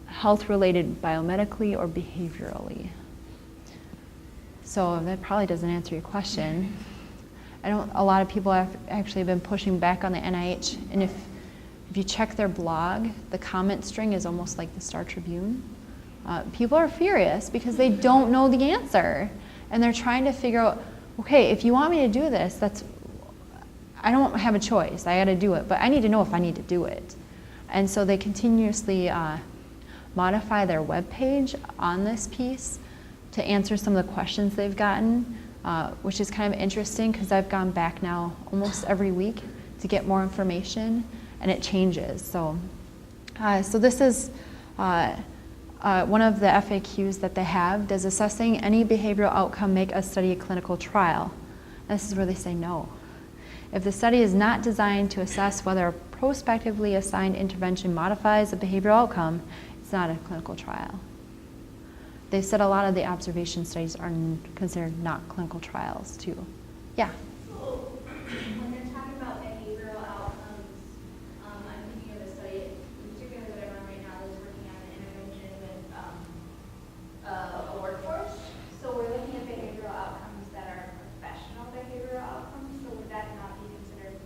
health-related biomedically or behaviorally. So that probably doesn't answer your question. A lot of people have actually been pushing back on the NIH, and if you check their blog, the comment string is almost like the Star Tribune. People are furious because they don't know the answer. And they're trying to figure out, okay, if you want me to do this, I don't have a choice. I got to do it, but I need to know if I need to do it. And so they continuously modify their webpage on this piece to answer some of the questions they've gotten, which is kind of interesting because I've gone back now almost every week to get more information, and it changes. So this is one of the FAQs that they have. Does assessing any behavioral outcome make a study a clinical trial? And this is where they say no. If the study is not designed to assess whether a prospectively assigned intervention modifies a behavioral outcome, it's not a clinical trial. They said a lot of the observation studies are considered not clinical trials too. Yeah? So when they're talking about behavioral outcomes, I'm thinking of a study, particularly that I run right now, that's working on an intervention with a workforce. So we're looking at behavioral outcomes that are professional behavioral outcomes. So would that not be considered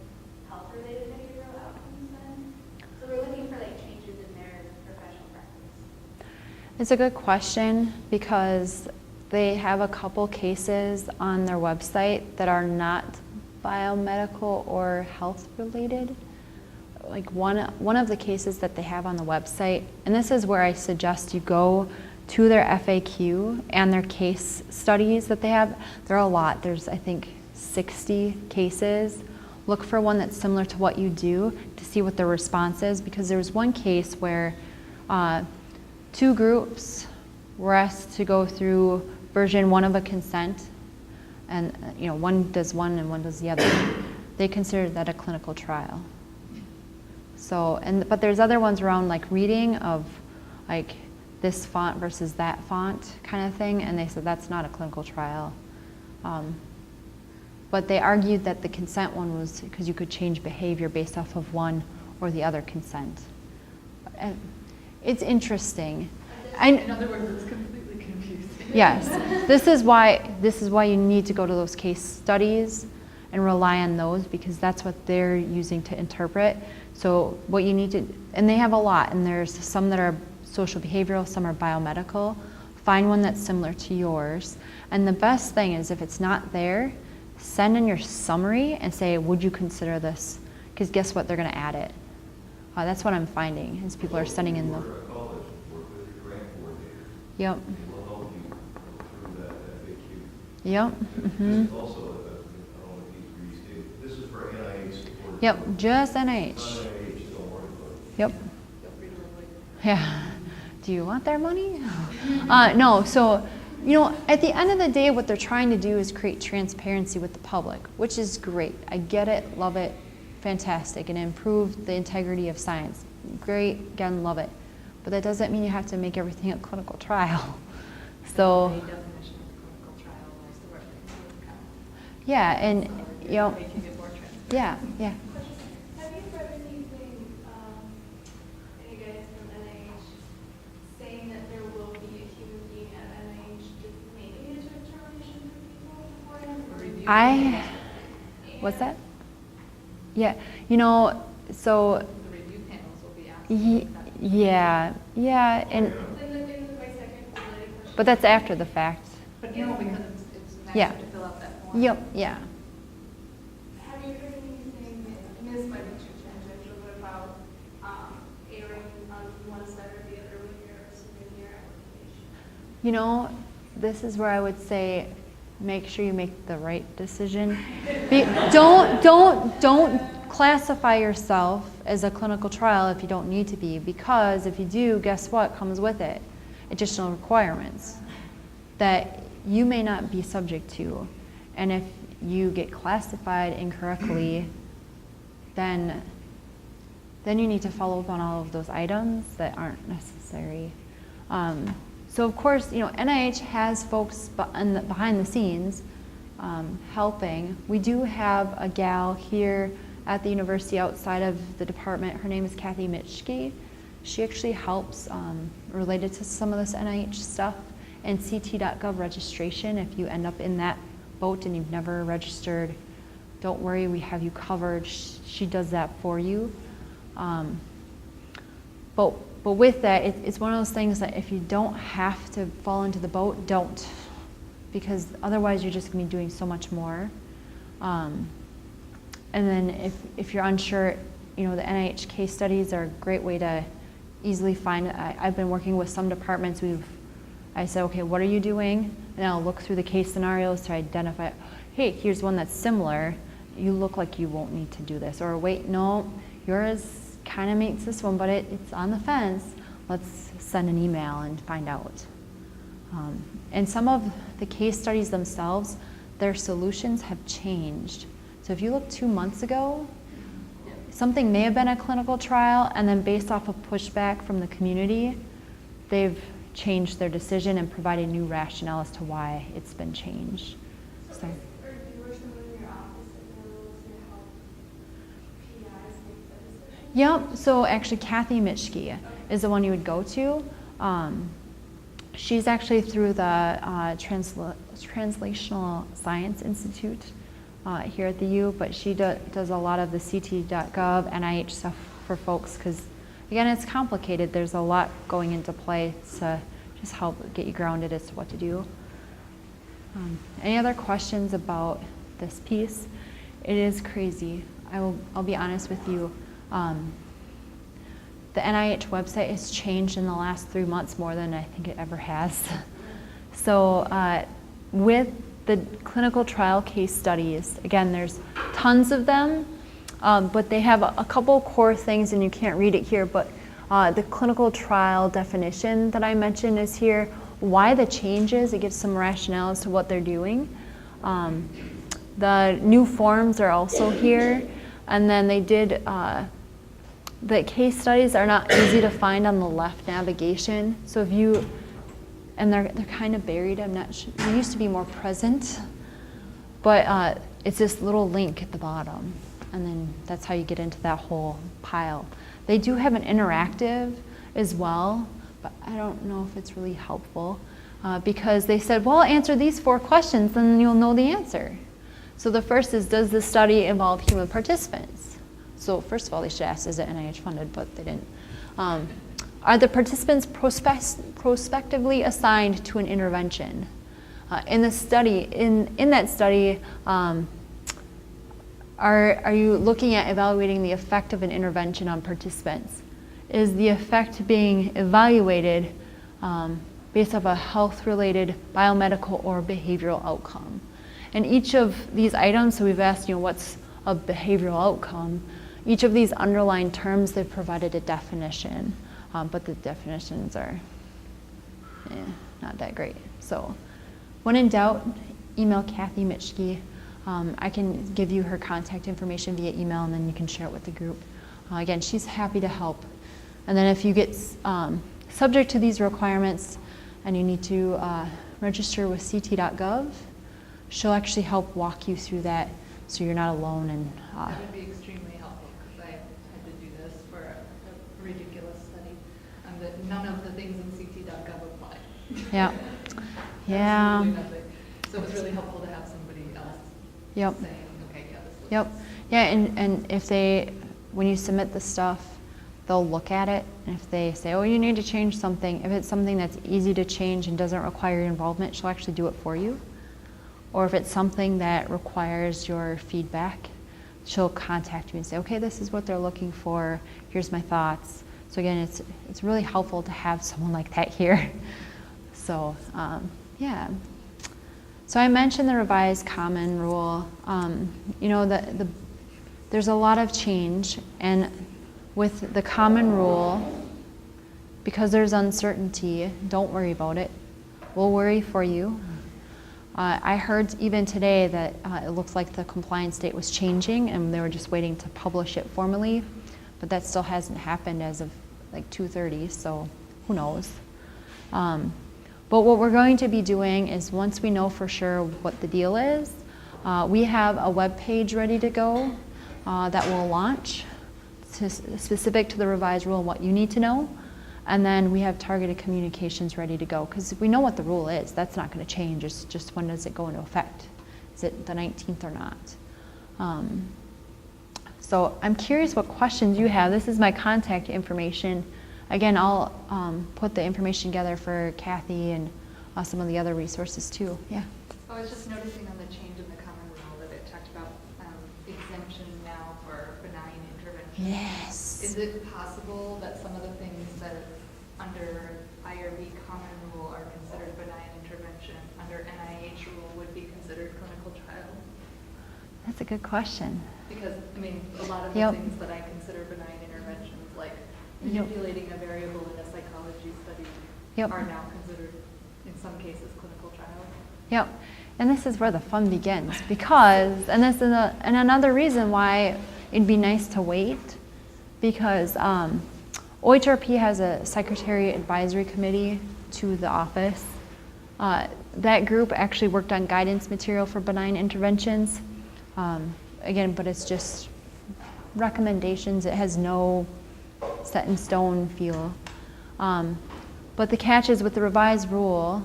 health-related behavioral outcomes then? So we're looking for like changes in their professional practice. It's a good question because they have a couple cases on their website that are not biomedical or health related. Like one of the cases that they have on the website, and this is where I suggest you go to their FAQ and their case studies that they have. There are a lot. There's, I think, 60 cases. Look for one that's similar to what you do to see what their response is, because there was one case where two groups were asked to go through version 1 of a consent, and one does one and one does the other. They considered that a clinical trial. So, but there's other ones around like reading of like this font versus that font kind of thing, and they said that's not a clinical trial. But they argued that the consent one was because you could change behavior based off of one or the other consent. And it's interesting. In other words, it's completely confusing. Yes, this is why you need to go to those case studies and rely on those, because that's what they're using to interpret. So what you need to, and they have a lot, and there's some that are social behavioral, some are biomedical. Find one that's similar to yours. And the best thing is if it's not there, send in your summary and say, would you consider this? Because guess what, they're going to add it. That's what I'm finding, is people are sending in the. Work at college, work with your grant coordinator. Yep. They will help you go through that FAQ. Yep. This is also, I don't know if he's restated, this is for NIH supported. Yep, work. just It's NIH. not NIH, don't worry about it. Yep. Feel free to avoid it. Yeah. Do you want their money? No, so, at the end of the day, what they're trying to do is create transparency with the public, which is great. I get it, love it, fantastic, and improve the integrity of science. Great, again, love it. But that doesn't mean you have to make everything a clinical trial. So, The definition of clinical trial was the word that count. yeah, and, Making it more transparent. yeah. Have you read anything, any guys from NIH saying that there will be a human being at NIH making a determination for people beforehand? Or I, what's that? Yeah, so, The review panels will be y- asking. yeah, and, In my second related question. but that's after the fact. But no, because it's Yeah. nicer to fill out that form. Yep, yeah. Have you heard anything, and this might be too tangential, but about erring on one side or the other when you're submitting your application? This is where I would say, make sure you make the right decision. Don't classify yourself as a clinical trial if you don't need to be, because if you do, guess what comes with it? Additional requirements that you may not be subject to. And if you get classified incorrectly, then you need to follow up on all of those items that aren't necessary. So of course, NIH has folks behind the scenes helping. We do have a gal here at the university outside of the department. Her name is Kathy Mitschke. She actually helps related to some of this NIH stuff and CT.gov registration. If you end up in that boat and you've never registered, don't worry, we have you covered. She does that for you. But with that, it's one of those things that if you don't have to fall into the boat, don't. Because otherwise you're just going to be doing so much more. And then if you're unsure, the NIH case studies are a great way to easily find. I've been working with some departments. I said, okay, what are you doing? And I'll look through the case scenarios to identify, hey, here's one that's similar. You look like you won't need to do this. Or wait, no, yours kind of meets this one, but it's on the fence. Let's send an email and find out. And some of the case studies themselves, their solutions have changed. So if you look 2 months ago, something may have been a clinical trial, and then based off of pushback from the community, they've changed their decision and provided new rationale as to why it's been changed. So. Or you or someone in your office available to help PIs make the decision? Yep, so actually Kathy Mitschke is the one you would go to. She's actually through the Translational Science Institute here at the U, but she does a lot of the CT.gov, NIH stuff for folks, because again, it's complicated. There's a lot going into play to just help get you grounded as to what to do. Any other questions about this piece? It is crazy. I'll be honest with you. The NIH website has changed in the last 3 months more than I think it ever has. So with the clinical trial case studies, again, there's tons of them, but they have a couple core things, and you can't read it here, but the clinical trial definition that I mentioned is here. Why the changes, it gives some rationale as to what they're doing. The new forms are also here, and then they did, the case studies are not easy to find on the left navigation, so if you, and they're kind of buried, I'm not sure, they used to be more present, but it's this little link at the bottom, and then that's how you get into that whole pile. They do have an interactive as well, but I don't know if it's really helpful because they said, well, answer these 4 questions, then you'll know the answer. So the first is, does the study involve human participants? So first of all, they should ask, is it NIH funded, but they didn't. Are the participants prospectively assigned to an intervention? In the study, in that study, are you looking at evaluating the effect of an intervention on participants? Is the effect being evaluated based off a health-related, biomedical, or behavioral outcome? And each of these items, so we've asked, what's a behavioral outcome? Each of these underlying terms, they've provided a definition, but the definitions are not that great. So when in doubt, email Kathy Mitschke. I can give you her contact information via email, and then you can share it with the group. Again, she's happy to help. And then if you get subject to these requirements and you need to register with ct.gov, she'll actually help walk you through that so you're not alone. And that would be extremely helpful, because I had to do this for a ridiculous study, and that none of the things in ct.gov apply. Yeah. Yeah. Absolutely nothing. So it was really helpful to have somebody else Yep. saying, okay, yeah, this looks Yep. Yeah, and if when you submit the stuff, they'll look at it, and if they say, oh, you need to change something, if it's something that's easy to change and doesn't require your involvement, she'll actually do it for you. Or if it's something that requires your feedback, she'll contact you and say, okay, this is what they're looking for, here's my thoughts. So again, it's really helpful to have someone like that here. So, yeah. So I mentioned the revised common rule. There's a lot of change, and with the common rule, because there's uncertainty, don't worry about it. We'll worry for you. I heard even today that it looks like the compliance date was changing, and they were just waiting to publish it formally, but that still hasn't happened as of like 2:30, so who knows. But what we're going to be doing is, once we know for sure what the deal is, we have a web page ready to go that will launch specific to the revised rule and what you need to know. And then we have targeted communications ready to go, because we know what the rule is. That's not going to change. It's just, when does it go into effect? Is it the 19th or not? So I'm curious what questions you have. This is my contact information. Again, I'll put the information together for Kathy and some of the other resources too. Yeah. I was just noticing on the change in the common rule that it talked about exemptions now for benign intervention. Yes. Is it possible that some of the things that under IRB common rule are considered benign intervention, under NIH rule would be considered clinical trial? That's a good question. Because, I mean, a lot of the Yep. things that I consider benign interventions, like manipulating a variable in a psychology study, Yep. are now considered, in some cases, clinical trial. Yep. And this is where the fun begins, because, and this is another reason why it'd be nice to wait, because OHRP has a secretary advisory committee to the office. That group actually worked on guidance material for benign interventions. Again, but it's just recommendations. It has no set in stone feel. But the catch is, with the revised rule,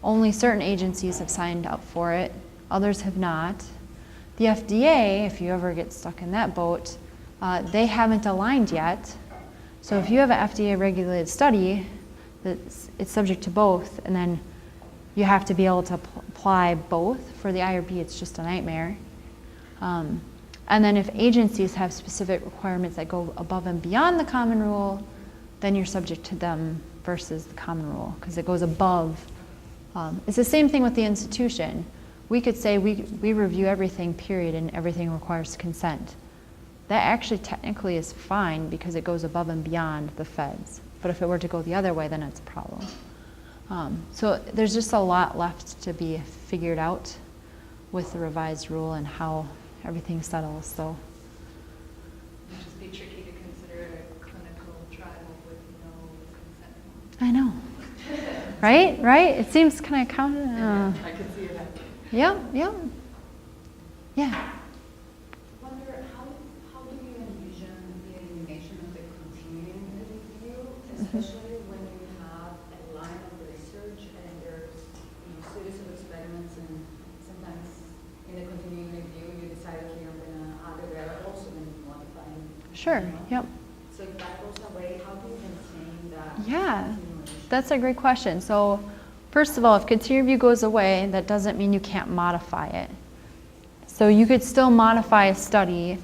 only certain agencies have signed up for it. Others have not. The FDA, if you ever get stuck in that boat, they haven't aligned yet. So if you have an FDA-regulated study, it's subject to both, and then you have to be able to apply both. For the IRB, it's just a nightmare. And then if agencies have specific requirements that go above and beyond the common rule, then you're subject to them versus the common rule, because it goes above. It's the same thing with the institution. We could say we review everything, period, and everything requires consent. That actually technically is fine, because it goes above and beyond the feds. But if it were to go the other way, then it's a problem. So there's just a lot left to be figured out with the revised rule and how everything settles. So It would just be tricky to consider a clinical trial with no consent. I know, right? It seems kind of counter. I could see it happening. Yeah. Yeah. Wonder how do you envision the elimination of the continuing review, especially when you have a line of research and there's series of experiments, and sometimes in the continuing review you decide, okay, I'm going to add a variable, so then you modify it. Sure. Yep. So if that goes away, how do you maintain that Yeah. continuation? That's a great question. So First of all, if continuing review goes away, that doesn't mean you can't modify it. So you could still modify a study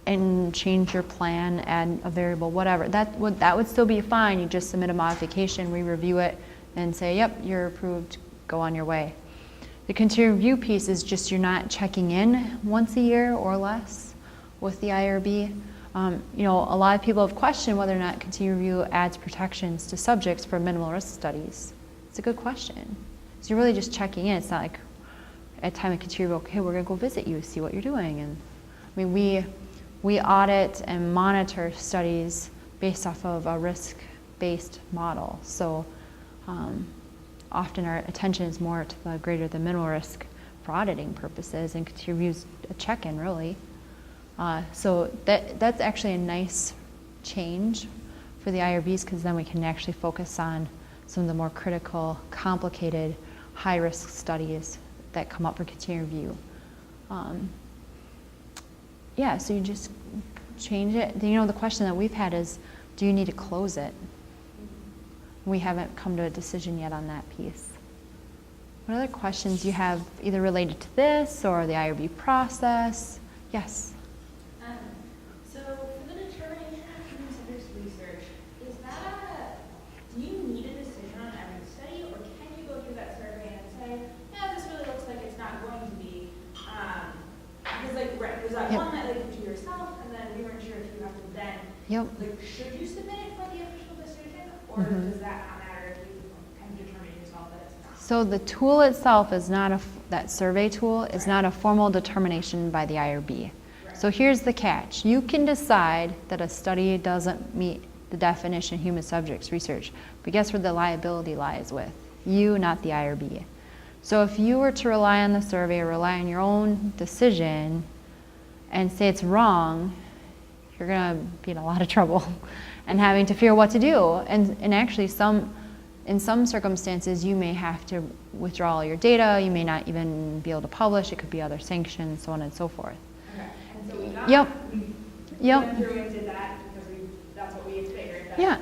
and change your plan, add a variable, whatever. That would still be fine. You just submit a modification, we review it, and say, yep, you're approved, go on your way. The continuing review piece is just you're not checking in once a year or less with the IRB. You know, a lot of people have questioned whether or not continuing review adds protections to subjects for minimal risk studies. It's a good question. So you're really just checking in. It's not like at time of continuing review, okay, we're gonna go visit you, see what you're doing. And I mean, we audit and monitor studies based off of a risk-based model. So often our attention is more to the greater than minimal risk for auditing purposes, and continuing review is a check-in really. So that's actually a nice change for the IRBs, because then we can actually focus on some of the more critical, complicated, high-risk studies that come up for continuing review. Yeah, so you just change it. You know, the question that we've had is, do you need to close it? We haven't come to a decision yet on that piece. What other questions do you have, either related to this or the IRB process? Yes? So for the determination of human subjects research, do you need a decision on every study, or can you go through that survey and say, yeah, this really looks like it's not going to be, because like, right, there's that one that like you do yourself, and then we weren't sure if you have to then, like, should you submit it for the official decision, or does that not matter if you kind of determine yourself that it's not? So the tool itself is not that survey tool is not a formal determination by the IRB. So here's the catch. You can decide that a study doesn't meet the definition of human subjects research, but guess where the liability lies with? You, not the IRB. So if you were to rely on the survey or rely on your own decision and say it's wrong, you're gonna be in a lot of trouble and having to figure out what to do. And actually in some circumstances, you may have to withdraw all your data, you may not even be able to publish, it could be other sanctions, so on and so forth. Okay, and so we got, we went through and did that because that's what we had figured. That,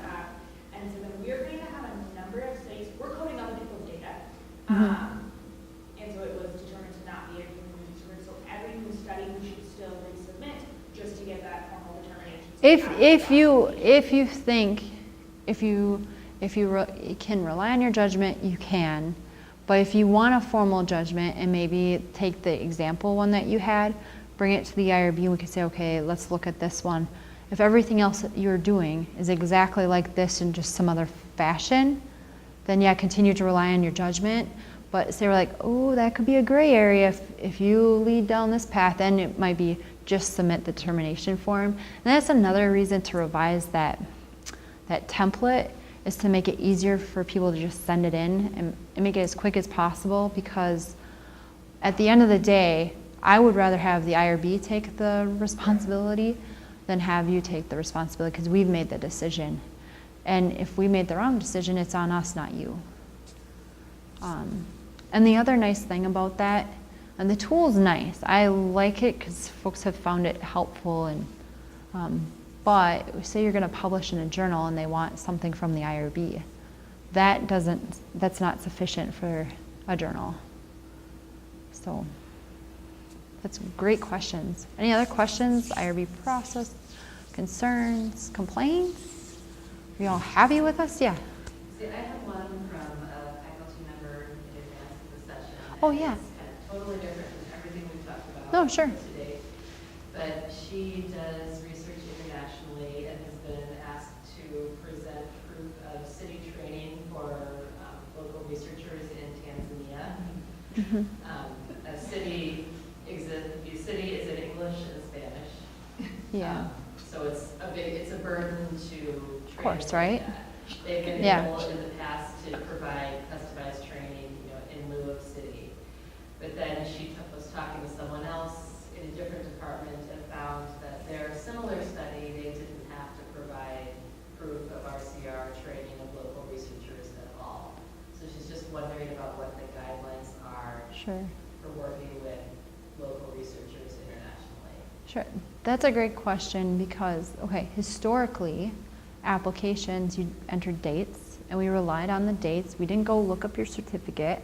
and so then we're going to have a number of studies, we're coding other people's data. And so it was determined to not be a human research. So every new study we should still resubmit just to get that formal determination. If you can rely on your judgment, you can. But if you want a formal judgment and maybe take the example one that you had, bring it to the IRB and we can say, okay, let's look at this one. If everything else that you're doing is exactly like this in just some other fashion, then yeah, continue to rely on your judgment. But say we're like, oh, that could be a gray area. If you lead down this path, then it might be just submit the determination form. And that's another reason to revise that template, is to make it easier for people to just send it in and make it as quick as possible, because at the end of the day, I would rather have the IRB take the responsibility than have you take the responsibility, because we've made the decision. And if we made the wrong decision, it's on us, not you. And the other nice thing about that, and the tool's nice, I like it because folks have found it helpful, and but say you're going to publish in a journal and they want something from the IRB. That's not sufficient for a journal. So that's great questions. Any other questions? IRB process, concerns, complaints? Are you all happy with us? Yeah. See, I have one from a faculty member in advance of the session. Oh, yeah. It's kind of totally different than everything we've talked about Oh, sure. today. But she does research internationally and has been asked to present proof of city training for local researchers in Tanzania. A city is in English and Spanish. Yeah. So it's a burden to train. Of course, right? They've been able in the past to provide customized training, in lieu of city. But then she was talking with someone else in a different department and found that their similar study, they didn't have to provide proof of RCR training of local researchers at all. So she's just wondering about what the guidelines are for working with local researchers internationally. Sure. That's a great question because, okay, historically, applications, you enter dates and we relied on the dates. We didn't go look up your certificate.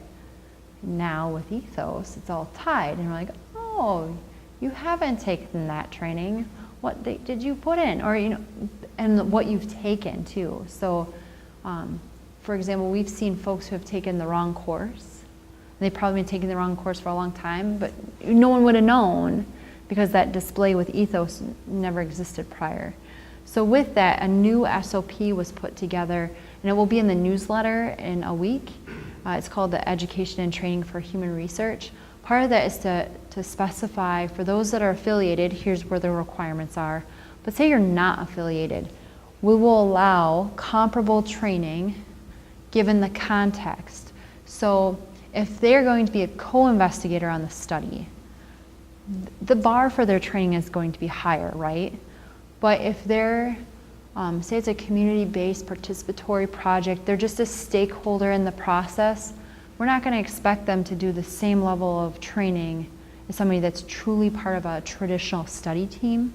Now with ethos, it's all tied, and we're like, oh, you haven't taken that training. What date did you put in? Or, and what you've taken too. So, for example, we've seen folks who have taken the wrong course. They've probably been taking the wrong course for a long time, but no one would have known because that display with ethos never existed prior. So with that, a new SOP was put together, and it will be in the newsletter in a week. It's called the Education and Training for Human Research. Part of that is to specify for those that are affiliated, here's where the requirements are. But say you're not affiliated, we will allow comparable training given the context. So if they're going to be a co-investigator on the study, the bar for their training is going to be higher, right? But if they're, say it's a community-based participatory project, they're just a stakeholder in the process, we're not going to expect them to do the same level of training as somebody that's truly part of a traditional study team.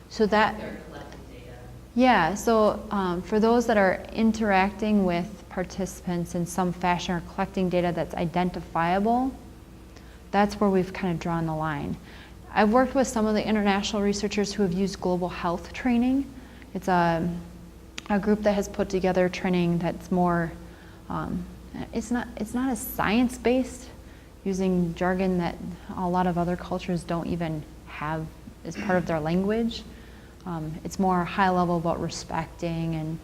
So that, They're collecting data. yeah, so for those that are interacting with participants in some fashion or collecting data that's identifiable, that's where we've kind of drawn the line. I've worked with some of the international researchers who have used global health training. It's a group that has put together training that's more, it's not as science-based, using jargon that a lot of other cultures don't even have as part of their language. It's more high level about respecting, and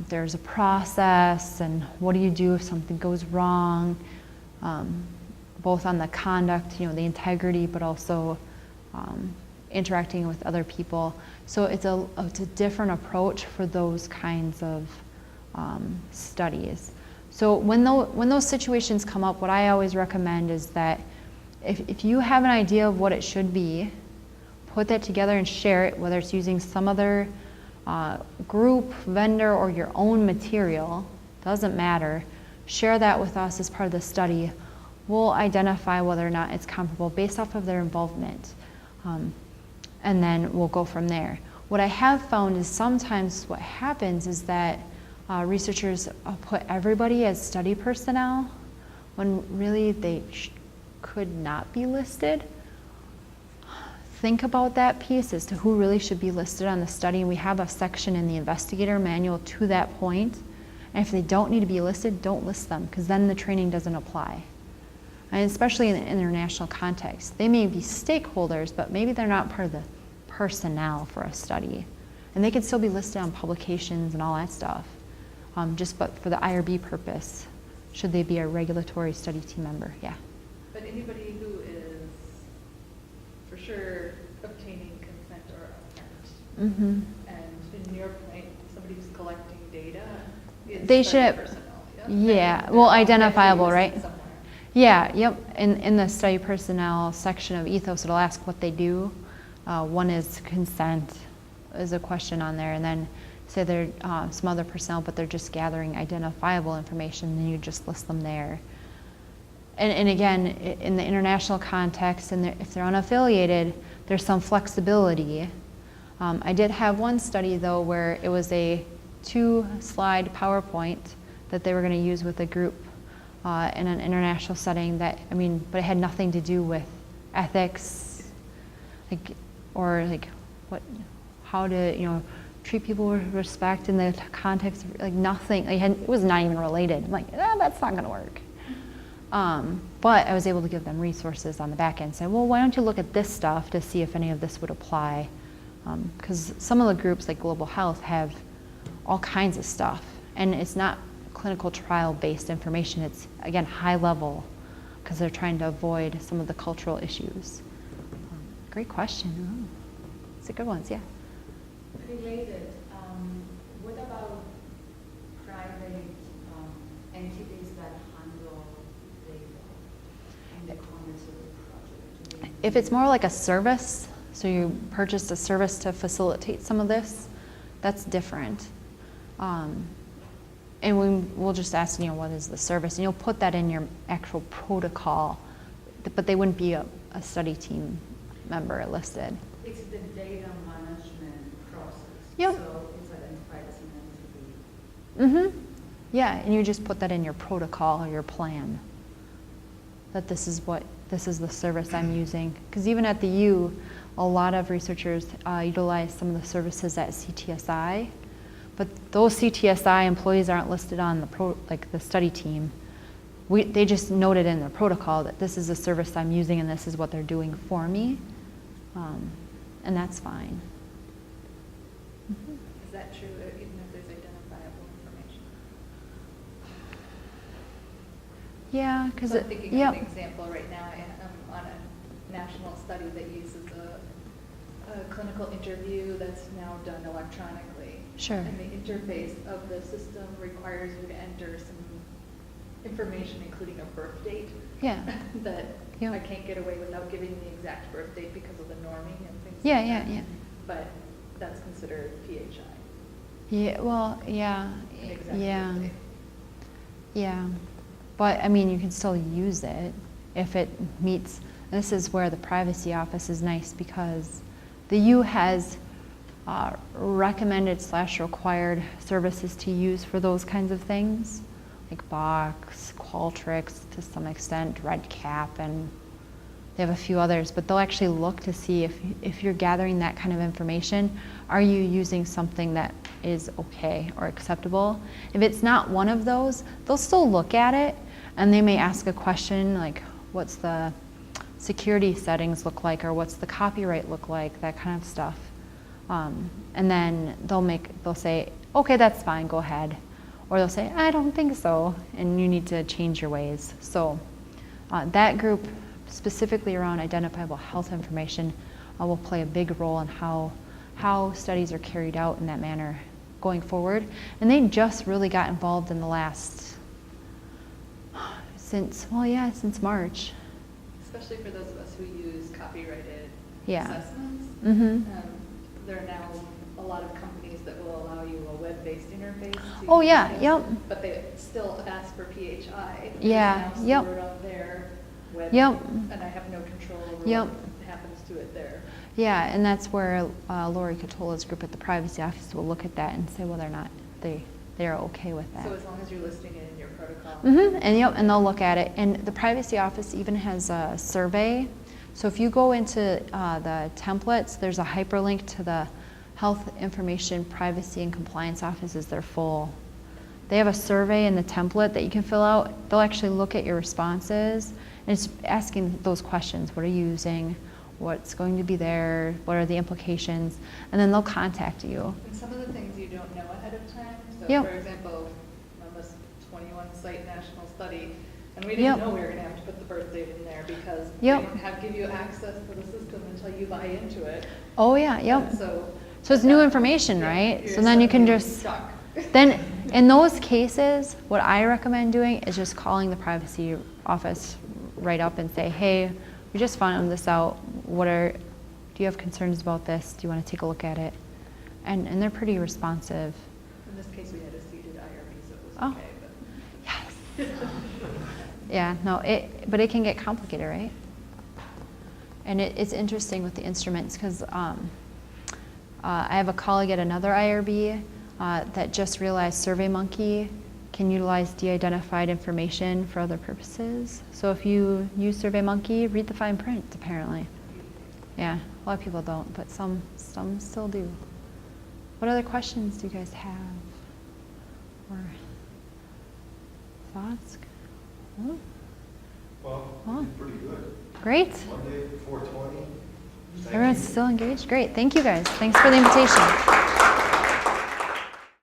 there's a process, and what do you do if something goes wrong, both on the conduct, the integrity, but also interacting with other people. So it's a different approach for those kinds of studies. So when those situations come up, what I always recommend is that if you have an idea of what it should be, put that together and share it, whether it's using some other group, vendor, or your own material, doesn't matter. Share that with us as part of the study. We'll identify whether or not it's comparable based off of their involvement. And then we'll go from there. What I have found is sometimes what happens is that researchers put everybody as study personnel when really they could not be listed. Think about that piece as to who really should be listed on the study. And we have a section in the investigator manual to that point. And if they don't need to be listed, don't list them, because then the training doesn't apply. And especially in an international context. They may be stakeholders, but maybe they're not part of the personnel for a study. And they can still be listed on publications and all that stuff, but for the IRB purpose, should they be a regulatory study team member, yeah. But anybody who is for sure obtaining consent or assent, Mm-hmm. and in your point, somebody who's collecting data is They study should- personnel, yeah, And well, they're identifiable, listed right? somewhere. Yeah, yep. In the study personnel section of ethos, it'll ask what they do. One is consent, is a question on there, and then say they're some other personnel, but they're just gathering identifiable information, then you just list them there. And again, in the international context, and if they're unaffiliated, there's some flexibility. I did have one study though where it was a 2-slide PowerPoint that they were going to use with a group in an international setting but it had nothing to do with ethics, how to, treat people with respect in the context of, nothing, it was not even related. I'm like, that's not going to work. But I was able to give them resources on the back end, say, well, why don't you look at this stuff to see if any of this would apply? Because some of the groups like Global Health have all kinds of stuff, and it's not clinical trial based information. It's, again, high level, because they're trying to avoid some of the cultural issues. Great question. It's a good one, yeah. Related, what about private entities that handle data in the context of the project? If it's more like a service, so you purchased a service to facilitate some of this, that's different. And we'll just ask, what is the service? And you'll put that in your actual protocol, but they wouldn't be a study team member listed. It's the data management process. Yep. So it's identified as an entity. Mm-hmm. Yeah, and you just put that in your protocol or your plan, that this is the service I'm using. Because even at the U, a lot of researchers utilize some of the services at CTSI, but those CTSI employees aren't listed on the study team. They just noted in their protocol that this is a service I'm using and this is what they're doing for me, and that's fine. Is that true even if there's identifiable information? Yeah, because So I'm thinking yep. of an example right now on a national study that uses a clinical interview that's now done electronically. Sure. And the interface of the system requires you to enter some information, including a birth date. Yeah. That Yeah. I can't get away without giving the exact birth date because of the norming and things Yeah, like yeah, that. yeah. But that's considered PHI. Yeah, well, yeah, An exact yeah, birth date. yeah. But I mean, you can still use it if it meets. This is where the privacy office is nice because the U has recommended/required services to use for those kinds of things, like Box, Qualtrics to some extent, RedCap, and they have a few others. But they'll actually look to see if you're gathering that kind of information, are you using something that is okay or acceptable? If it's not one of those, they'll still look at it, and they may ask a question like, what's the security settings look like, or what's the copyright look like, that kind of stuff. And then they'll say, okay, that's fine, go ahead. Or they'll say, I don't think so, and you need to change your ways. So that group, specifically around identifiable health information, will play a big role in how studies are carried out in that manner going forward. And they just really got involved in the last, since March. Especially for those of us who use copyrighted Yeah. assessments. Mm-hmm. There are now a lot of companies that will allow you a web-based interface. To Oh, use yeah, this, yep. But they still ask for PHI. Yeah, It's now yep. stored on their web. Yep. And I have no control over Yep. what happens to it there. Yeah, and that's where Lori Catola's group at the privacy office will look at that and say whether or not they're okay with that. So as long as you're listing it in your protocol. Mm-hmm. And they'll look at it. And the privacy office even has a survey. So if you go into the templates, there's a hyperlink to the Health Information Privacy and Compliance Office. They're full. They have a survey in the template that you can fill out. They'll actually look at your responses, and it's asking those questions. What are you using? What's going to be there? What are the implications? And then they'll contact you. And some of the things you don't know ahead of time. So Yep. for example, on this 21 site national study, and we didn't Yep. know we were going to have to put the birth date in there because Yep. they don't give you access to the system until you buy into it. Oh yeah, yep. And so it's new information, right? You're So then you can suddenly just, stuck. then in those cases, what I recommend doing is just calling the privacy office right up and say, hey, we just found this out. Do you have concerns about this? Do you want to take a look at it? And they're pretty responsive. In this case, we had a seated IRB, so it was Oh. okay. But Yes. Yeah, no, but it can get complicated, right? And it's interesting with the instruments because I have a colleague at another IRB that just realized SurveyMonkey can utilize de-identified information for other purposes. So if you use SurveyMonkey, read the fine print, apparently. Yeah, a lot of people don't, but some still do. What other questions do you guys have? Or thoughts? Oh, Well, Oh. pretty good. great. Monday, 4:20. Everyone's still engaged? Great. Thank you guys. Thanks for the invitation.